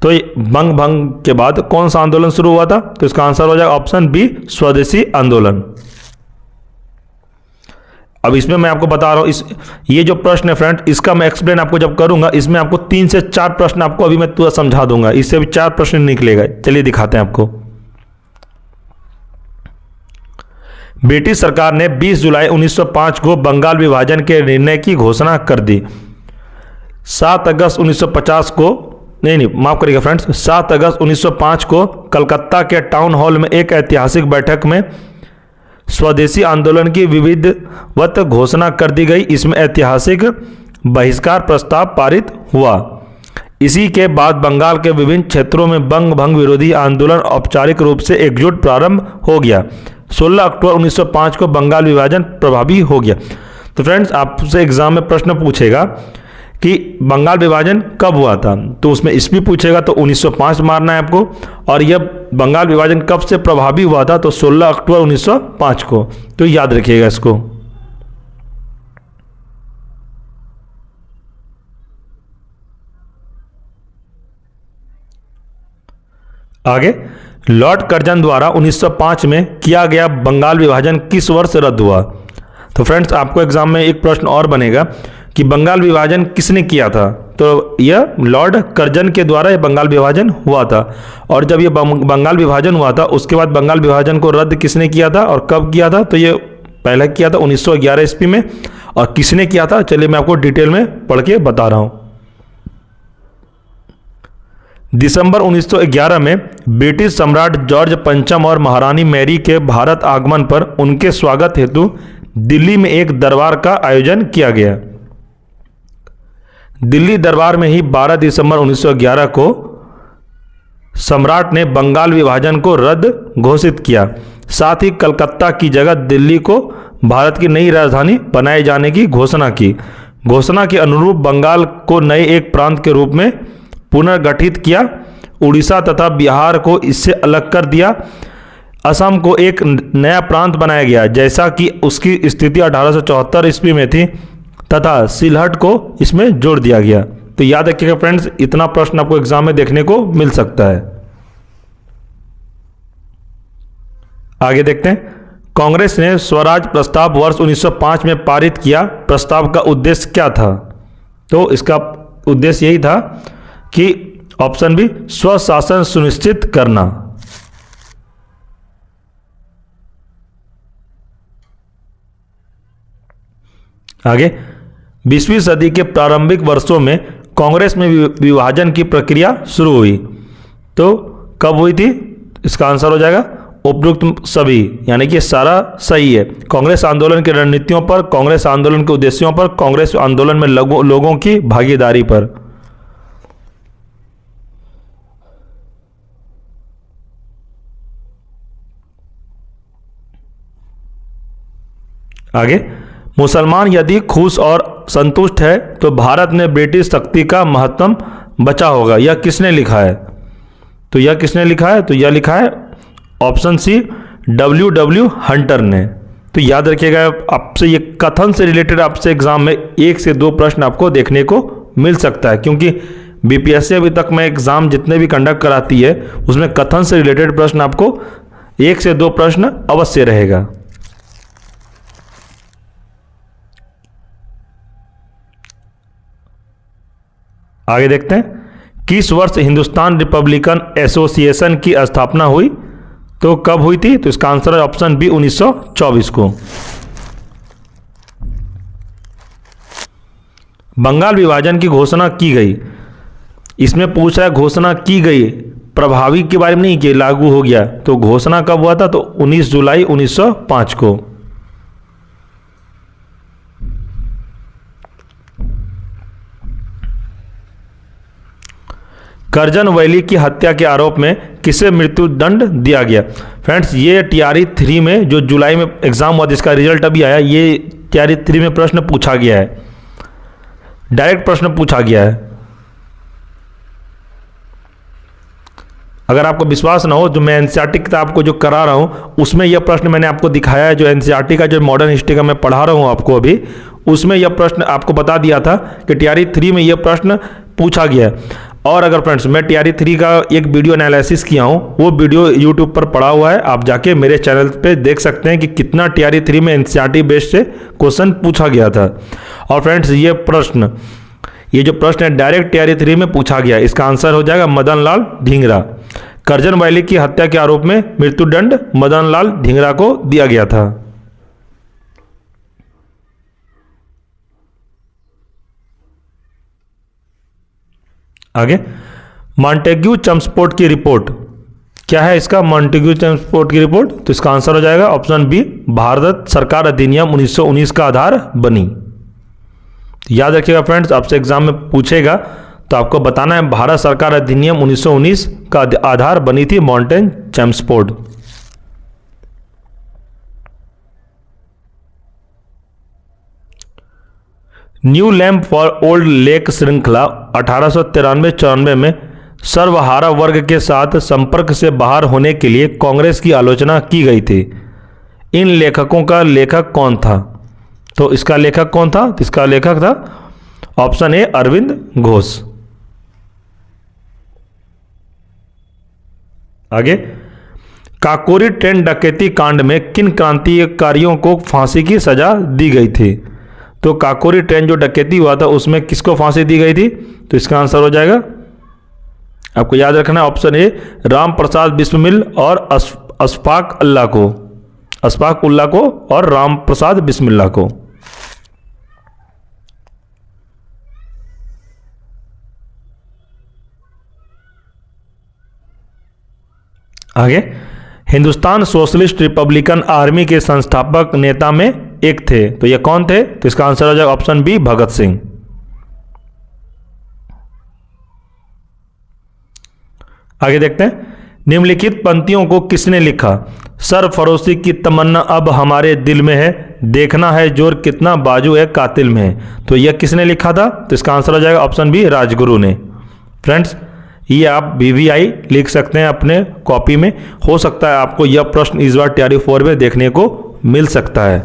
A: तो बंग भंग के बाद कौन सा आंदोलन शुरू हुआ था? तो इसका आंसर हो जाएगा ऑप्शन बी, स्वदेशी आंदोलन। अब इसमें मैं आपको बता रहा हूं, ये जो प्रश्न है फ्रेंड, इसका मैं एक्सप्लेन आपको जब करूंगा, इसमें आपको 3 से 4 प्रश्न आपको अभी मैं पूरा समझा दूंगा, इससे भी 4 प्रश्न निकलेगा। चलिए दिखाते हैं आपको। ब्रिटिश सरकार ने 20 जुलाई 1905 को बंगाल विभाजन के निर्णय की घोषणा कर दी। 7 अगस्त 1950 को, नहीं माफ करिएगा फ्रेंड्स, 7 अगस्त 1905 को कलकत्ता के टाउन हॉल में एक ऐतिहासिक बैठक में स्वदेशी आंदोलन की विधिवत घोषणा कर दी गई। इसमें ऐतिहासिक बहिष्कार प्रस्ताव पारित हुआ। इसी के बाद बंगाल के विभिन्न क्षेत्रों में बंग भंग विरोधी आंदोलन औपचारिक रूप से एकजुट प्रारंभ हो गया। 16 अक्टूबर 1905 को बंगाल विभाजन प्रभावी हो गया। तो फ्रेंड्स, आपसे एग्जाम में प्रश्न पूछेगा कि बंगाल विभाजन कब हुआ था, तो उसमें ईस्वी पूछेगा, तो 1905 मारना है आपको। और यह बंगाल विभाजन कब से प्रभावी हुआ था, तो 16 अक्टूबर 1905 को। तो याद रखिएगा इसको। आगे, लॉर्ड कर्जन द्वारा 1905 में किया गया बंगाल विभाजन किस वर्ष रद्द हुआ? तो फ्रेंड्स, आपको एग्जाम में एक प्रश्न और बनेगा कि बंगाल विभाजन किसने किया था? तो यह लॉर्ड कर्जन के द्वारा यह बंगाल विभाजन हुआ था। और जब यह बंगाल विभाजन हुआ था, उसके बाद बंगाल विभाजन को रद्द किसने किया था और कब किया था? तो ये पहले किया था 1911 ईस्वी में। और किसने किया था, चलिए मैं आपको डिटेल में पढ़ के बता रहा हूं। दिसंबर 1911 में ब्रिटिश सम्राट जॉर्ज पंचम और महारानी मैरी के भारत आगमन पर उनके स्वागत हेतु दिल्ली में एक दरबार का आयोजन किया गया। दिल्ली दरबार में ही 12 दिसंबर 1911 को सम्राट ने बंगाल विभाजन को रद्द घोषित किया। साथ ही कलकत्ता की जगह दिल्ली को भारत की नई राजधानी बनाए जाने की घोषणा की। घोषणा के अनुरूप बंगाल को नए एक प्रांत के रूप में पुनर्गठित किया। उड़ीसा तथा बिहार को इससे अलग कर दिया। असम को एक नया प्रांत बनाया गया जैसा कि उसकी स्थिति 1874 ईस्वी में थी तथा सिलहट को इसमें जोड़ दिया गया। तो याद रखिएगा फ्रेंड्स, इतना प्रश्न आपको एग्जाम में देखने को मिल सकता है। आगे देखते हैं, कांग्रेस ने स्वराज प्रस्ताव वर्ष 1905 में पारित किया। प्रस्ताव का उद्देश्य क्या था? तो इसका उद्देश्य यही था कि ऑप्शन बी, स्वशासन सुनिश्चित करना। आगे, 20वीं सदी के प्रारंभिक वर्षों में कांग्रेस में विभाजन की प्रक्रिया शुरू हुई। तो कब हुई थी? इसका आंसर हो जाएगा उपरोक्त सभी, यानी कि सारा सही है। कांग्रेस आंदोलन की रणनीतियों पर, कांग्रेस आंदोलन के उद्देश्यों पर, कांग्रेस आंदोलन में लोगों की भागीदारी पर। आगे, मुसलमान यदि खुश और संतुष्ट है तो भारत में ब्रिटिश शक्ति का महत्व बचा होगा। यह किसने लिखा है? तो यह किसने लिखा है? तो यह लिखा है ऑप्शन सी, W हंटर ने। तो याद रखिएगा, आपसे ये कथन से रिलेटेड आपसे एग्जाम में 1 से 2 प्रश्न आपको देखने को मिल सकता है, क्योंकि बीपीएससी अभी तक में एग्जाम जितने भी कंडक्ट कराती है उसमें कथन से रिलेटेड प्रश्न आपको 1 से 2 प्रश्न अवश्य रहेगा। आगे देखते हैं, किस वर्ष हिंदुस्तान रिपब्लिकन एसोसिएशन की स्थापना हुई? तो कब हुई थी? तो इसका आंसर है ऑप्शन बी, 1924 को। बंगाल विभाजन की घोषणा की गई। इसमें पूछ रहा है घोषणा की गई, प्रभावी के बारे में नहीं कि लागू हो गया। तो घोषणा कब हुआ था? तो 19 जुलाई 1905 को। करजन वैली की हत्या के आरोप में किसे मृत्यु दंड दिया गया? फ्रेंड्स, ये टीआरई 3 में जो जुलाई में एग्जाम हुआ जिसका रिजल्ट अभी आया, ये टीआरई 3 में प्रश्न पूछा गया है, डायरेक्ट प्रश्न पूछा गया है। अगर आपको विश्वास ना हो, जो मैं एनसीईआरटी किताब को जो करा रहा हूँ उसमें यह प्रश्न मैंने आपको दिखाया है। जो एनसीईआरटी का जो मॉडर्न हिस्ट्री का मैं पढ़ा रहा हूँ आपको अभी, उसमें यह प्रश्न आपको बता दिया था कि टीआरई 3 में यह प्रश्न पूछा गया है। और अगर फ्रेंड्स, मैं टीआरई 3 का एक वीडियो एनालिसिस किया हूँ, वो वीडियो यूट्यूब पर पड़ा हुआ है, आप जाके मेरे चैनल पे देख सकते हैं कि कितना टीआरई 3 में एनसीईआरटी बेस्ड से क्वेश्चन पूछा गया था। और फ्रेंड्स, ये जो प्रश्न है डायरेक्ट टीआरई 3 में पूछा गया। इसका आंसर हो जाएगा मदन लाल ढींगरा। करजन वैली की हत्या के आरोप में मृत्युदंड मदन लाल ढींगरा को दिया गया था। आगे, मॉन्टेग्यू चम्स्फोर्ड की रिपोर्ट क्या है? इसका मॉन्टेग्यू चम्स्फोर्ड की रिपोर्ट, तो इसका आंसर हो जाएगा ऑप्शन बी, भारत सरकार अधिनियम 1919 का आधार बनी। याद रखिएगा फ्रेंड्स, आपसे एग्जाम में पूछेगा तो आपको बताना है भारत सरकार अधिनियम 1919 का आधार बनी थी Montagu Chelmsford. New lamp for old lake श्रृंखला 1893-94 में सर्वहारा वर्ग के साथ संपर्क से बाहर होने के लिए कांग्रेस की आलोचना की गई थी। इन लेखकों का लेखक कौन था? तो इसका लेखक कौन था? तो इसका लेखक था ऑप्शन ए, अरविंद घोष। आगे, काकोरी ट्रेन डकैती कांड में किन क्रांतिकारियों को फांसी की सजा दी गई थी? तो काकोरी ट्रेन जो डकैती हुआ था उसमें किसको फांसी दी गई थी? तो इसका आंसर हो जाएगा, आपको याद रखना है ऑप्शन ए, राम प्रसाद बिस्मिल और अशफाक उल्लाह को और राम प्रसाद बिस्मिल्लाह को। आगे, हिंदुस्तान सोशलिस्ट रिपब्लिकन आर्मी के संस्थापक नेता में एक थे, तो ये कौन थे? तो इसका आंसर हो जाएगा ऑप्शन बी, भगत सिंह। आगे देखते हैं, निम्नलिखित पंक्तियों को किसने लिखा? सरफरोशी की तमन्ना अब हमारे दिल में है, देखना है जोर कितना बाजू है कातिल में है। तो यह किसने लिखा था? तो इसका आंसर हो जाएगा ऑप्शन बी, राजगुरु ने। फ्रेंड्स, ये आप VVI लिख सकते हैं अपने कॉपी में। हो सकता है आपको यह प्रश्न इस बार तैयारी 4 में देखने को मिल सकता है।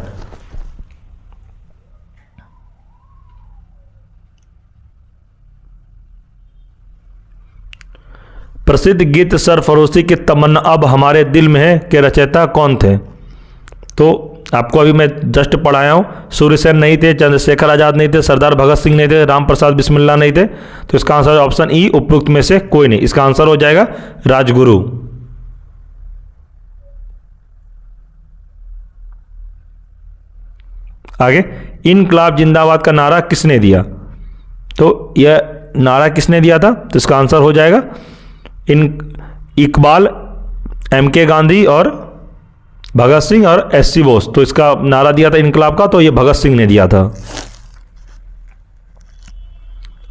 A: प्रसिद्ध गीत सरफरोशी की तमन्ना अब हमारे दिल में है के रचयिता कौन थे? तो आपको अभी मैं जस्ट पढ़ाया हूँ, सूर्यसेन नहीं थे, चंद्रशेखर आजाद नहीं थे, सरदार भगत सिंह नहीं थे, राम प्रसाद बिस्मिल्ला नहीं थे। तो इसका आंसर ऑप्शन ई, उपरोक्त में से कोई नहीं। इसका आंसर हो जाएगा राजगुरु। आगे, इनकलाब जिंदाबाद का नारा किसने दिया? तो यह नारा किसने दिया था? तो इसका आंसर हो जाएगा इकबाल, MK गांधी और भगत सिंह और SC बोस। तो इसका नारा दिया था इनकलाब का, तो ये भगत सिंह ने दिया था।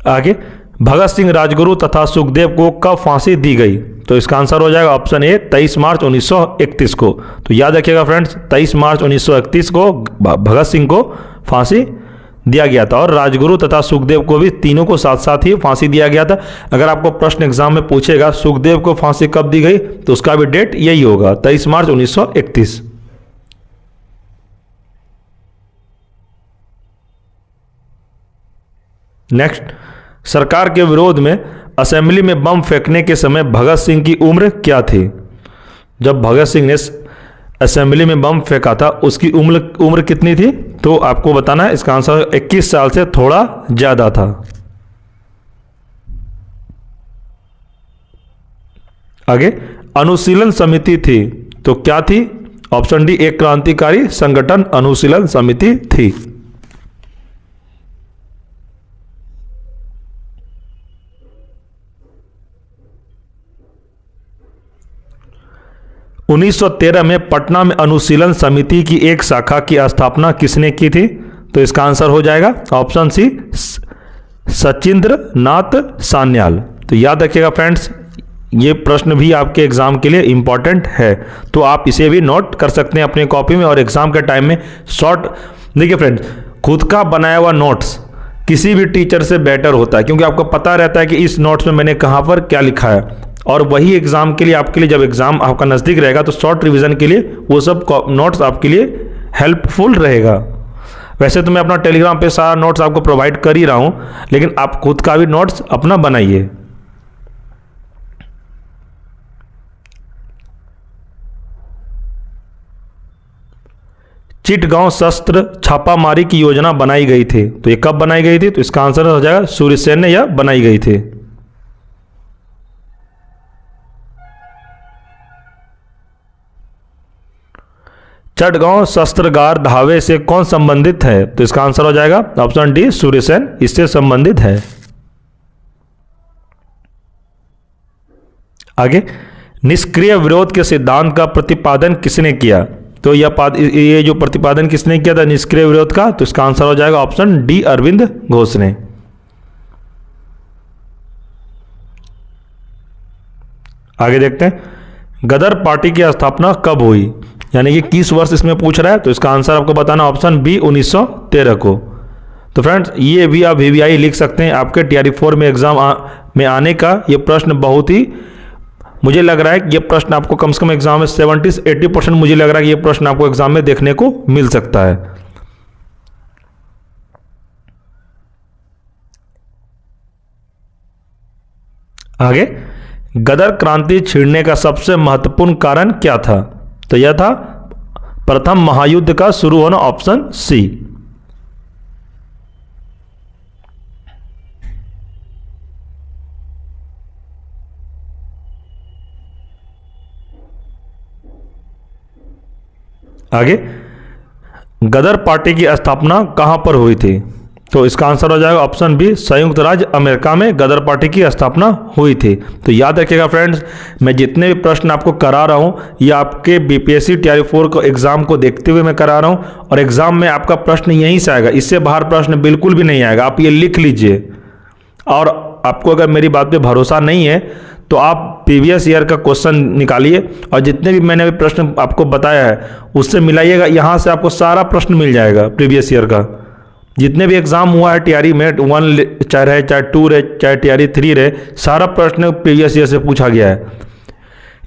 A: आगे, भगत सिंह, राजगुरु तथा सुखदेव को कब फांसी दी गई? तो इसका आंसर हो जाएगा ऑप्शन ए, 23 मार्च 1931 को। तो याद रखिएगा फ्रेंड्स, 23 मार्च 1931 को भगत सिंह को फांसी दिया गया था और राजगुरु तथा सुखदेव को भी, तीनों को साथ साथ ही फांसी दिया गया था। अगर आपको प्रश्न एग्जाम में पूछेगा सुखदेव को फांसी कब दी गई, तो उसका भी डेट यही होगा, 23 मार्च 1931। नेक्स्ट, सरकार के विरोध में असेंबली में बम फेंकने के समय भगत सिंह की उम्र क्या थी? जब भगत सिंह ने असेंबली में बम फेंका था उसकी उम्र कितनी थी? तो आपको बताना है। इसका आंसर 21 साल से थोड़ा ज्यादा था। आगे, अनुशीलन समिति थी तो क्या थी? ऑप्शन डी, एक क्रांतिकारी संगठन अनुशीलन समिति थी। उन्नीस 1913 में पटना में अनुशीलन समिति की एक शाखा की स्थापना किसने की थी? तो इसका आंसर हो जाएगा ऑप्शन सी, सचिंद्र नाथ सान्याल। तो याद रखिएगा फ्रेंड्स, ये प्रश्न भी आपके एग्जाम के लिए इंपॉर्टेंट है, तो आप इसे भी नोट कर सकते हैं अपने कॉपी में। और एग्जाम के टाइम में शॉर्ट, देखिए फ्रेंड्स, खुद का बनाया हुआ नोट्स किसी भी टीचर से बेटर होता है, क्योंकि आपको पता रहता है कि इस नोट्स में मैंने कहाँ पर क्या लिखा है। और वही एग्जाम के लिए आपके लिए, जब एग्जाम आपका नज़दीक रहेगा तो शॉर्ट रिवीजन के लिए वो सब नोट्स आपके लिए हेल्पफुल रहेगा। वैसे तो मैं अपना टेलीग्राम पे सारा नोट्स आपको प्रोवाइड कर ही रहा हूं, लेकिन आप खुद का भी नोट्स अपना बनाइए। चिटगांव शस्त्र छापामारी की योजना बनाई गई थी, तो ये कब बनाई गई थी? तो इसका आंसर हो जाएगा सूर्यसेन ने यह बनाई गई थी। चटगांव शस्त्रागार धावे से कौन संबंधित है? तो इसका आंसर हो जाएगा ऑप्शन डी, सूर्यसेन इससे संबंधित है। आगे, निष्क्रिय विरोध के सिद्धांत का प्रतिपादन किसने किया? तो ये जो प्रतिपादन किसने किया था निष्क्रिय विरोध का? तो इसका आंसर हो जाएगा ऑप्शन डी, अरविंद घोष ने। आगे देखते हैं, गदर पार्टी की स्थापना कब हुई? यानी कि किस वर्ष इसमें पूछ रहा है, तो इसका आंसर आपको बताना ऑप्शन बी, 1913 को। तो फ्रेंड्स, ये भी आप VVI लिख सकते हैं। आपके TRE 4 में एग्जाम में आने का ये प्रश्न बहुत ही, मुझे लग रहा है कि ये प्रश्न आपको कम से कम एग्जाम में 70 से 80% मुझे लग रहा है कि ये प्रश्न आपको एग्जाम में देखने को मिल सकता है। आगे, गदर क्रांति छिड़ने का सबसे महत्वपूर्ण कारण क्या था? तो यह था प्रथम महायुद्ध का शुरू होना, ऑप्शन सी। आगे, गदर पार्टी की स्थापना कहां पर हुई थी? तो इसका आंसर हो जाएगा ऑप्शन बी, संयुक्त राज्य अमेरिका में गदर पार्टी की स्थापना हुई थी। तो याद रखिएगा फ्रेंड्स, मैं जितने भी प्रश्न आपको करा रहा हूं ये आपके BPSC TRE 4 को एग्जाम को देखते हुए मैं करा रहा हूं, और एग्जाम में आपका प्रश्न यहीं से आएगा, इससे बाहर प्रश्न बिल्कुल भी नहीं आएगा। आप ये लिख लीजिए, और आपको अगर मेरी बात पे भरोसा नहीं है तो आप प्रीवियस ईयर का क्वेश्चन निकालिए और जितने भी मैंने भी प्रश्न आपको बताया है उससे मिलाइएगा, यहाँ से आपको सारा प्रश्न मिल जाएगा प्रीवियस ईयर का। जितने भी एग्ज़ाम हुआ है टीआरई में 1 चाहे रहे, चाहे 2 रहे, चाहे टीआरई 3 रहे, सारा प्रश्न प्रीवियस ईयर से पूछा गया है।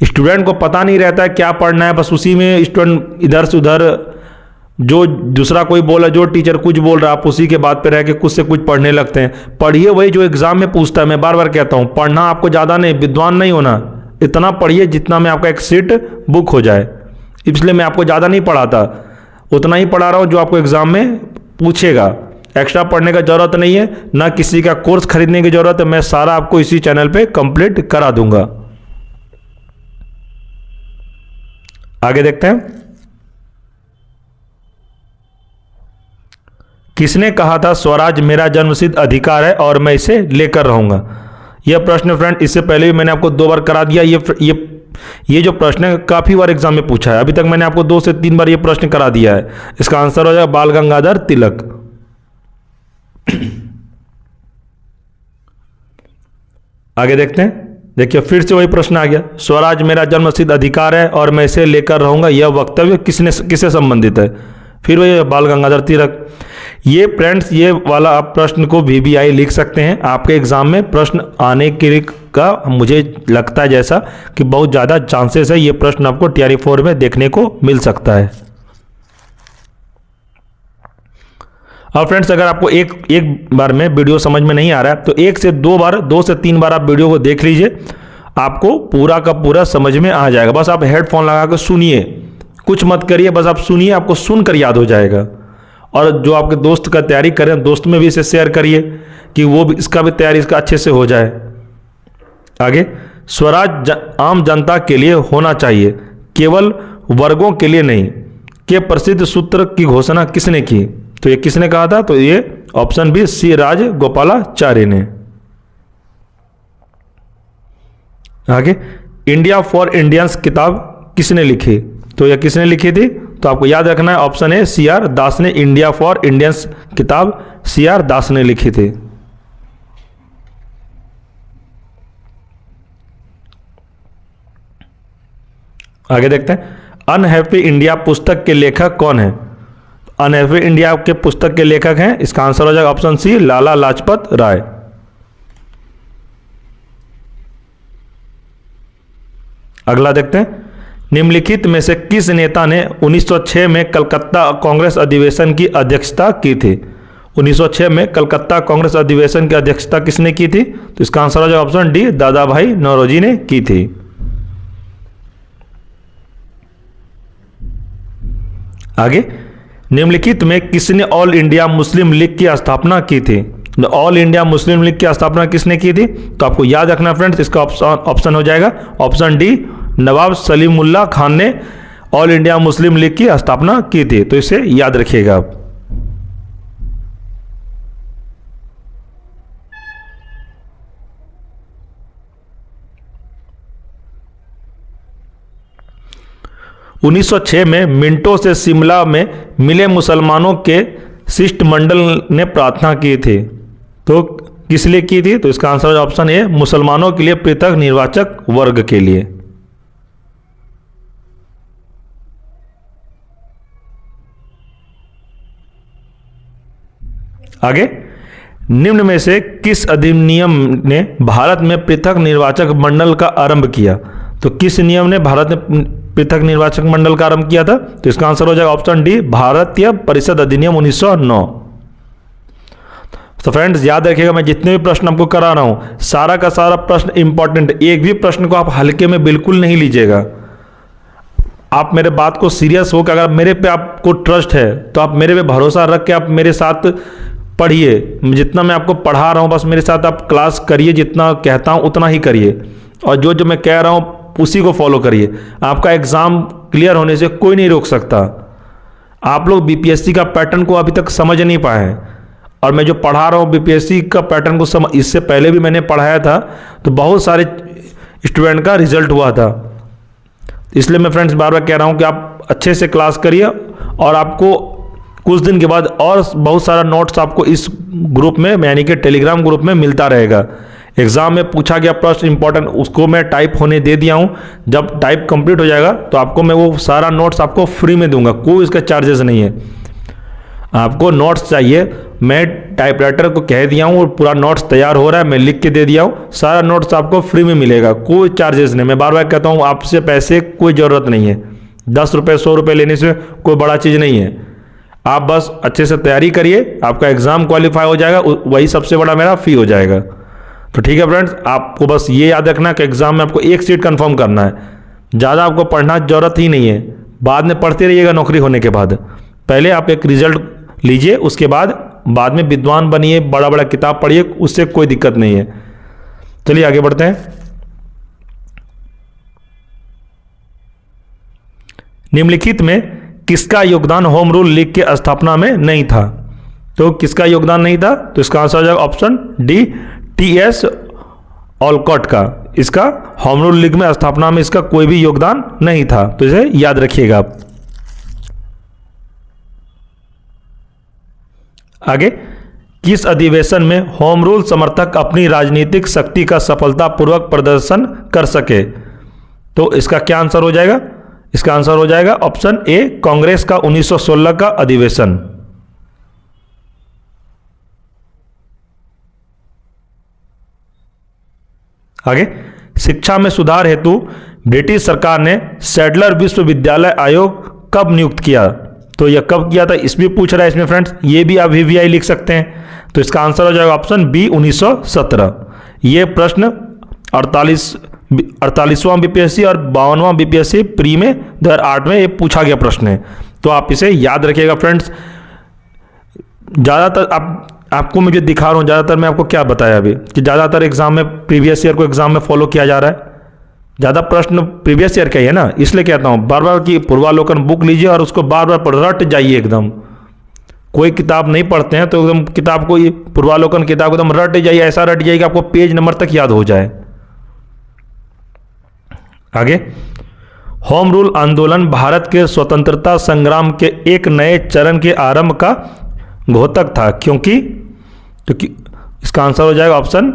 A: स्टूडेंट को पता नहीं रहता है क्या पढ़ना है, बस उसी में स्टूडेंट इधर से उधर, जो दूसरा कोई बोला, जो टीचर कुछ बोल रहा है, आप उसी के बात पे रह के कुछ से कुछ पढ़ने लगते हैं। पढ़िए वही जो एग्जाम में पूछता है। मैं बार बार कहता हूँ, पढ़ना आपको ज़्यादा नहीं, विद्वान नहीं होना, इतना पढ़िए जितना में आपका एक सीट बुक हो जाए। इसलिए मैं आपको ज़्यादा नहीं पढ़ाता, उतना ही पढ़ा रहा हूँ जो आपको एग्जाम में पूछेगा। एक्स्ट्रा पढ़ने का ज़रूरत नहीं है, ना किसी का कोर्स खरीदने की ज़रूरत है। मैं सारा आपको इसी चैनल पे कंप्लीट करा दूंगा। आगे देखते हैं, किसने कहा था स्वराज मेरा जन्मसिद्ध अधिकार है और मैं इसे लेकर रहूंगा। यह प्रश्न फ्रेंड इससे पहले भी मैंने आपको 2 बार करा दिया। ये जो प्रश्न है काफी बार एग्जाम में पूछा है। अभी तक मैंने आपको 2 से 3 बार ये प्रश्न करा दिया है। इसका आंसर हो जाएगा बाल गंगाधर तिलक। आगे देखते हैं, देखिए फिर से वही प्रश्न आ गया, स्वराज मेरा जन्मसिद्ध अधिकार है और मैं इसे लेकर रहूंगा। यह वक्तव्य किससे संबंधित है। फिर वही बाल गंगाधर तिलक। ये फ्रेंड्स, ये वाला आप प्रश्न को VBI लिख सकते हैं। आपके एग्जाम में प्रश्न आने के का मुझे लगता है जैसा कि बहुत ज़्यादा चांसेस है ये प्रश्न आपको TRE 4 में देखने को मिल सकता है। और फ्रेंड्स, अगर आपको एक बार में वीडियो समझ में नहीं आ रहा है तो 1 से 2 बार, 2 से 3 बार आप वीडियो को देख लीजिए, आपको पूरा का पूरा समझ में आ जाएगा। बस आप हेडफोन लगा कर सुनिए, कुछ मत करिए, बस आप सुनिए, आपको सुनकर याद हो जाएगा। और जो आपके दोस्त का तैयारी करें, दोस्त में भी इसे शेयर करिए कि वो भी इसका भी तैयारी इसका अच्छे से हो जाए। आगे, स्वराज आम जनता के लिए होना चाहिए, केवल वर्गों के लिए नहीं, के प्रसिद्ध सूत्र की घोषणा किसने की। तो ये किसने कहा था, तो ये ऑप्शन बी सी राजगोपालाचारी ने। आगे, इंडिया फॉर इंडियंस किताब किसने लिखी। तो यह किसने लिखी थी, तो आपको याद रखना है ऑप्शन ए CR दास ने। इंडिया फॉर इंडियंस किताब CR दास ने लिखी थी। आगे देखते हैं, अनहैप्पी इंडिया पुस्तक के लेखक कौन है। अनहैप्पी इंडिया के पुस्तक के लेखक हैं, इसका आंसर हो जाएगा ऑप्शन सी लाला लाजपत राय। अगला देखते हैं, निम्नलिखित में से किस नेता ने 1906 में कलकत्ता कांग्रेस अधिवेशन की अध्यक्षता की थी। 1906 में कलकत्ता कांग्रेस अधिवेशन की अध्यक्षता किसने की थी, तो इसका आंसर हो जाएगा ऑप्शन डी दादा भाई नौरोजी ने की थी। आगे, निम्नलिखित में किसने ऑल इंडिया मुस्लिम लीग की स्थापना की थी। ऑल इंडिया मुस्लिम लीग की स्थापना किसने की थी, तो आपको याद रखना फ्रेंड्स, इसका ऑप्शन हो जाएगा ऑप्शन डी नवाब सलीमुल्लाह खान ने ऑल इंडिया मुस्लिम लीग की स्थापना की थी। तो इसे याद रखिएगा आप। उन्नीस 1906 में मिंटो से शिमला में मिले मुसलमानों के शिष्टमंडल ने प्रार्थना की थी। तो किस लिए की थी, तो इसका आंसर ऑप्शन ए मुसलमानों के लिए पृथक निर्वाचक वर्ग के लिए। आगे, निम्न में से किस अधिनियम ने भारत में पृथक निर्वाचक मंडल का आरंभ किया। तो किस नियम ने भारत में पृथक निर्वाचक मंडल का आरंभ किया था, तो इसका आंसर हो जाएगा ऑप्शन डी भारतीय परिषद अधिनियम 1909। तो फ्रेंड्स याद रखिएगा, मैं जितने भी प्रश्न आपको करा रहा हूं सारा का सारा प्रश्न इंपॉर्टेंट। एक भी प्रश्न को आप हल्के में बिल्कुल नहीं लीजिएगा। आप मेरे बात को सीरियस हो कि अगर मेरे पे आपको ट्रस्ट है तो आप मेरे पे भरोसा रख के आप मेरे साथ पढ़िए। जितना मैं आपको पढ़ा रहा हूँ बस मेरे साथ आप क्लास करिए, जितना कहता हूँ उतना ही करिए और जो जो मैं कह रहा हूँ उसी को फॉलो करिए। आपका एग्ज़ाम क्लियर होने से कोई नहीं रोक सकता। आप लोग BPSC का पैटर्न को अभी तक समझ नहीं पाए हैं और मैं जो पढ़ा रहा हूँ BPSC का पैटर्न को समझ, इससे पहले भी मैंने पढ़ाया था तो बहुत सारे स्टूडेंट का रिजल्ट हुआ था। इसलिए मैं फ्रेंड्स बार बार कह रहा हूँ कि आप अच्छे से क्लास करिए और आपको कुछ दिन के बाद और बहुत सारा नोट्स आपको इस ग्रुप में यानी कि टेलीग्राम ग्रुप में मिलता रहेगा। एग्जाम में पूछा गया प्रश्न इंपॉर्टेंट उसको मैं टाइप होने दे दिया हूँ। जब टाइप कंप्लीट हो जाएगा तो आपको मैं वो सारा नोट्स आपको फ्री में दूंगा, कोई इसका चार्जेस नहीं है। आपको नोट्स चाहिए मैं टाइपराइटर को कह दिया हूँ और पूरा नोट्स तैयार हो रहा है, मैं लिख के दे दिया हूँ, सारा नोट्स आपको फ्री में मिलेगा, कोई चार्जेस नहीं। मैं बार बार कहता हूँ आपसे पैसे कोई ज़रूरत नहीं है, 10 रुपये 100 रुपये लेने से कोई बड़ा चीज़ नहीं है। आप बस अच्छे से तैयारी करिए, आपका एग्ज़ाम क्वालिफाई हो जाएगा, वही सबसे बड़ा मेरा फ़ी हो जाएगा। तो ठीक है फ्रेंड्स, आपको बस ये याद रखना कि एग्ज़ाम में आपको एक सीट कंफर्म करना है, ज़्यादा आपको पढ़ना ज़रूरत ही नहीं है, बाद में पढ़ते रहिएगा नौकरी होने के बाद। पहले आप एक रिजल्ट लीजिए, उसके बाद में विद्वान बनिए, बड़ा बड़ा किताब पढ़िए, उससे कोई दिक्कत नहीं है। चलिए आगे बढ़ते हैं। निम्नलिखित में किसका योगदान होम रूल लीग के स्थापना में नहीं था? तो किसका योगदान नहीं था? तो इसका आंसर हो जाएगा ऑप्शन डी, टी.एस. ऑलकॉट का। इसका होम रूल लीग में स्थापना में इसका कोई भी योगदान नहीं था, तो इसे याद रखिएगा आप। आगे, किस अधिवेशन में होम रूल समर्थक अपनी राजनीतिक शक्ति का सफलतापूर्वक प्रदर्शन कर सके? तो इसका क्या आंसर हो जाएगा? इसका आंसर हो जाएगा ऑप्शन ए, कांग्रेस का 1916 का अधिवेशन। आगे, शिक्षा में सुधार हेतु ब्रिटिश सरकार ने सैडलर विश्वविद्यालय आयोग कब नियुक्त किया? तो यह कब किया था इस भी पूछ रहा है इसमें फ्रेंड्स, ये भी आप वीवीआई लिख सकते हैं। तो इसका आंसर हो जाएगा ऑप्शन बी, 1917। ये प्रश्न 48वां बीपीएससी और 52वां बीपीएससी प्री में 2008 में ये पूछा गया प्रश्न है, तो आप इसे याद रखिएगा फ्रेंड्स। ज़्यादातर आपको मैं जो दिखा रहा हूँ, ज़्यादातर मैं आपको क्या बताया अभी कि ज़्यादातर एग्जाम में प्रीवियस ईयर को एग्जाम में फॉलो किया जा रहा है, ज़्यादा प्रश्न प्रीवियस ईयर का ही है ना, इसलिए कहता हूँ बार बार कि पूर्वालोकन बुक लीजिए और उसको बार बार रट जाइए एकदम। कोई किताब नहीं पढ़ते हैं तो एकदम किताब को, ये पूर्वालोकन किताब को एकदम रट जाइए, ऐसा रट जाइए कि आपको पेज नंबर तक याद हो जाए। आगे, होम रूल आंदोलन भारत के स्वतंत्रता संग्राम के एक नए चरण के आरंभ का घोतक था, क्योंकि इसका आंसर हो जाएगा ऑप्शन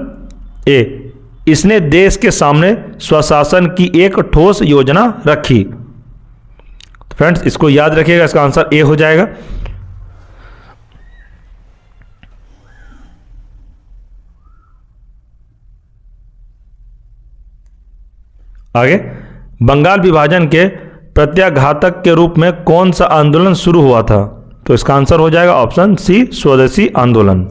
A: ए, इसने देश के सामने स्वशासन की एक ठोस योजना रखी। फ्रेंड्स इसको याद रखिएगा, इसका आंसर ए हो जाएगा। आगे, बंगाल विभाजन के प्रत्याघातक के रूप में कौन सा आंदोलन शुरू हुआ था? तो इसका आंसर हो जाएगा ऑप्शन सी, स्वदेशी आंदोलन।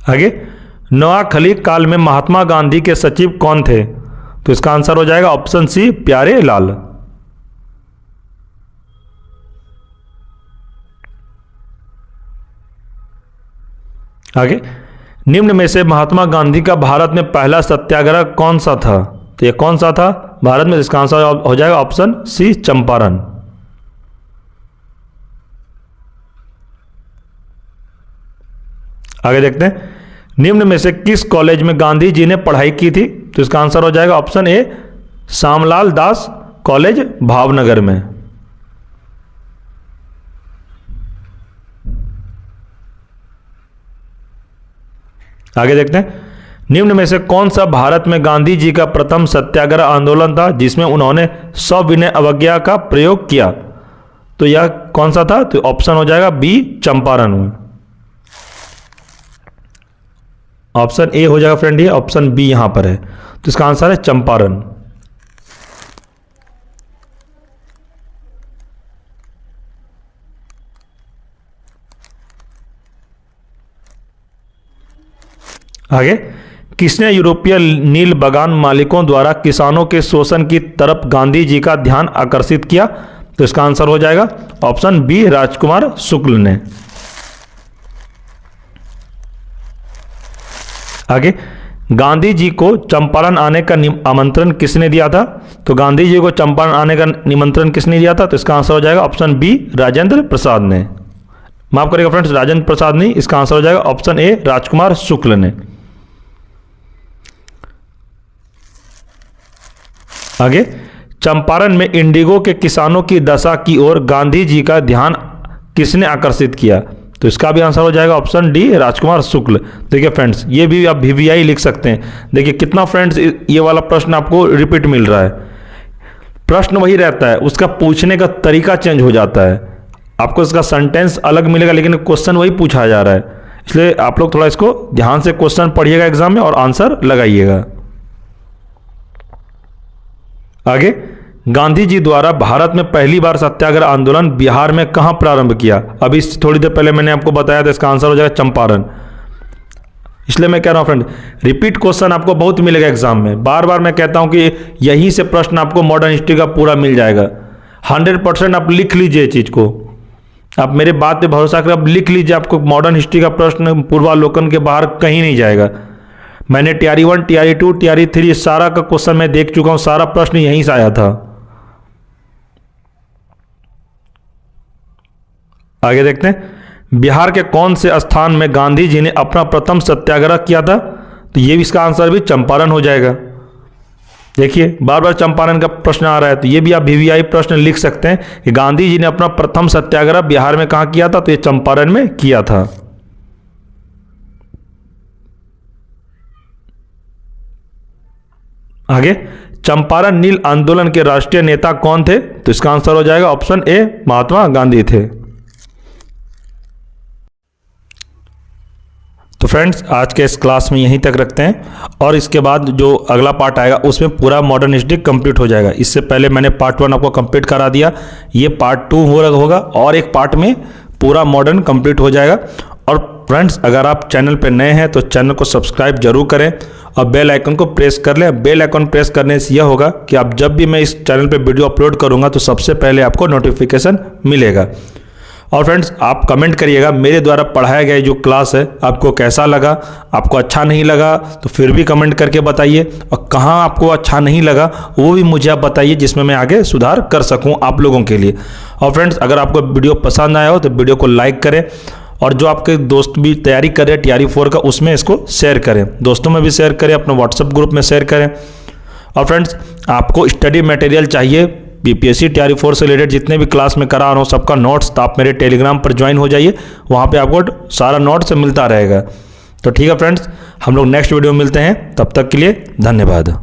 A: आगे, नोआखली काल में महात्मा गांधी के सचिव कौन थे? तो इसका आंसर हो जाएगा ऑप्शन सी, प्यारे लाल। आगे, निम्न में से महात्मा गांधी का भारत में पहला सत्याग्रह कौन सा था? तो ये कौन सा था भारत में? इसका आंसर हो जाएगा ऑप्शन सी, चंपारण। आगे देखते हैं, निम्न में से किस कॉलेज में गांधी जी ने पढ़ाई की थी? तो इसका आंसर हो जाएगा option A, Shyamlal Das college, Bhavnagar में। आगे देखते हैं, निम्न में से कौन सा भारत में गांधी जी का प्रथम सत्याग्रह आंदोलन था जिसमें उन्होंने सविनय अवज्ञा का प्रयोग किया? तो यह कौन सा था? तो ऑप्शन हो जाएगा बी, चंपारण में। ऑप्शन ए हो जाएगा फ्रेंड, ये ऑप्शन बी यहां पर है, तो इसका आंसर है चंपारण। आगे, किसने यूरोपीय नील बागान मालिकों द्वारा किसानों के शोषण की तरफ गांधी जी का ध्यान आकर्षित किया? तो इसका आंसर हो जाएगा ऑप्शन बी, राजकुमार शुक्ल ने। आगे, गांधी जी को चंपारण आने का आमंत्रण किसने दिया था? तो गांधी जी को चंपारण आने का निमंत्रण किसने दिया था? तो इसका आंसर हो जाएगा ऑप्शन बी, राजेंद्र प्रसाद ने। माफ करेगा फ्रेंड्स, राजेंद्र प्रसाद नहीं, इसका आंसर हो जाएगा ऑप्शन ए, राजकुमार शुक्ल ने। आगे, चंपारण में इंडिगो के किसानों की दशा की ओर गांधी जी का ध्यान किसने आकर्षित किया? तो इसका भी आंसर हो जाएगा ऑप्शन डी, राजकुमार शुक्ल। देखिए फ्रेंड्स, ये भी आप वीवीआई लिख सकते हैं। देखिए कितना फ्रेंड्स ये वाला प्रश्न आपको रिपीट मिल रहा है। प्रश्न वही रहता है, उसका पूछने का तरीका चेंज हो जाता है। आपको इसका सेंटेंस अलग मिलेगा लेकिन क्वेश्चन वही पूछा जा रहा है। इसलिए आप लोग थोड़ा इसको ध्यान से क्वेश्चन पढ़िएगा एग्जाम में और आंसर लगाइएगा। आगे, गांधी जी द्वारा भारत में पहली बार सत्याग्रह आंदोलन बिहार में कहां प्रारंभ किया? अभी थोड़ी देर पहले मैंने आपको बताया था, इसका आंसर हो जाएगा चंपारण। इसलिए मैं कह रहा हूं फ्रेंड, रिपीट क्वेश्चन आपको बहुत मिलेगा एग्जाम में। बार बार मैं कहता हूं कि यहीं से प्रश्न आपको मॉडर्न हिस्ट्री का पूरा मिल जाएगा। 100% आप लिख लीजिए चीज को, आप मेरे बात पे भरोसा करें, आप लिख लीजिए, आपको मॉडर्न हिस्ट्री का प्रश्न पूर्वावलोकन के बाहर कहीं नहीं जाएगा। मैंने TRE 1, TRE 2, TRE 3 सारा का क्वेश्चन मैं देख चुका हूं, सारा प्रश्न यहीं से आया था। आगे देखते हैं, बिहार के कौन से स्थान में गांधी जी ने अपना प्रथम सत्याग्रह किया था? तो ये भी इसका आंसर भी चंपारण हो जाएगा। देखिए बार बार चंपारण का प्रश्न आ रहा है, तो ये भी आप VVI प्रश्न लिख सकते हैं कि गांधी जी ने अपना प्रथम सत्याग्रह बिहार में कहां किया था? तो ये चंपारण में किया था। आगे, चंपारण नील आंदोलन के राष्ट्रीय नेता कौन थे? तो इसका आंसर हो जाएगा ऑप्शन ए, महात्मा गांधी थे। तो फ्रेंड्स, आज के इस क्लास में यहीं तक रखते हैं और इसके बाद जो अगला पार्ट आएगा उसमें पूरा मॉडर्न हिस्ट्री कंप्लीट हो जाएगा। इससे पहले मैंने पार्ट 1 आपको कंप्लीट करा दिया, ये पार्ट 2 होगा और एक पार्ट में पूरा मॉडर्न कंप्लीट हो जाएगा। और फ्रेंड्स, अगर आप चैनल पर नए हैं तो चैनल को सब्सक्राइब जरूर करें और बेल आइकन को प्रेस कर लें। बेल आइकन प्रेस करने से यह होगा कि आप जब भी मैं इस चैनल पर वीडियो अपलोड करूँगा तो सबसे पहले आपको नोटिफिकेशन मिलेगा। और फ्रेंड्स, आप कमेंट करिएगा मेरे द्वारा पढ़ाया गया जो क्लास है आपको कैसा लगा। आपको अच्छा नहीं लगा तो फिर भी कमेंट करके बताइए, और कहाँ आपको अच्छा नहीं लगा वो भी मुझे आप बताइए, जिसमें मैं आगे सुधार कर सकूं आप लोगों के लिए। और फ्रेंड्स, अगर आपको वीडियो पसंद आया हो तो वीडियो को लाइक करें, और जो आपके दोस्त भी तैयारी कर रहे हैं TRE 4 का, उसमें इसको शेयर करें, दोस्तों में भी शेयर करें, अपने व्हाट्सएप ग्रुप में शेयर करें। और फ्रेंड्स, आपको स्टडी मटेरियल चाहिए BPSC TRE 4 से रिलेटेड जितने भी क्लास में करा रहा हूँ सबका नोट्स, तो आप मेरे टेलीग्राम पर ज्वाइन हो जाइए, वहाँ पे आपको सारा नोट्स मिलता रहेगा। तो ठीक है फ्रेंड्स, हम लोग नेक्स्ट वीडियो में मिलते हैं, तब तक के लिए धन्यवाद।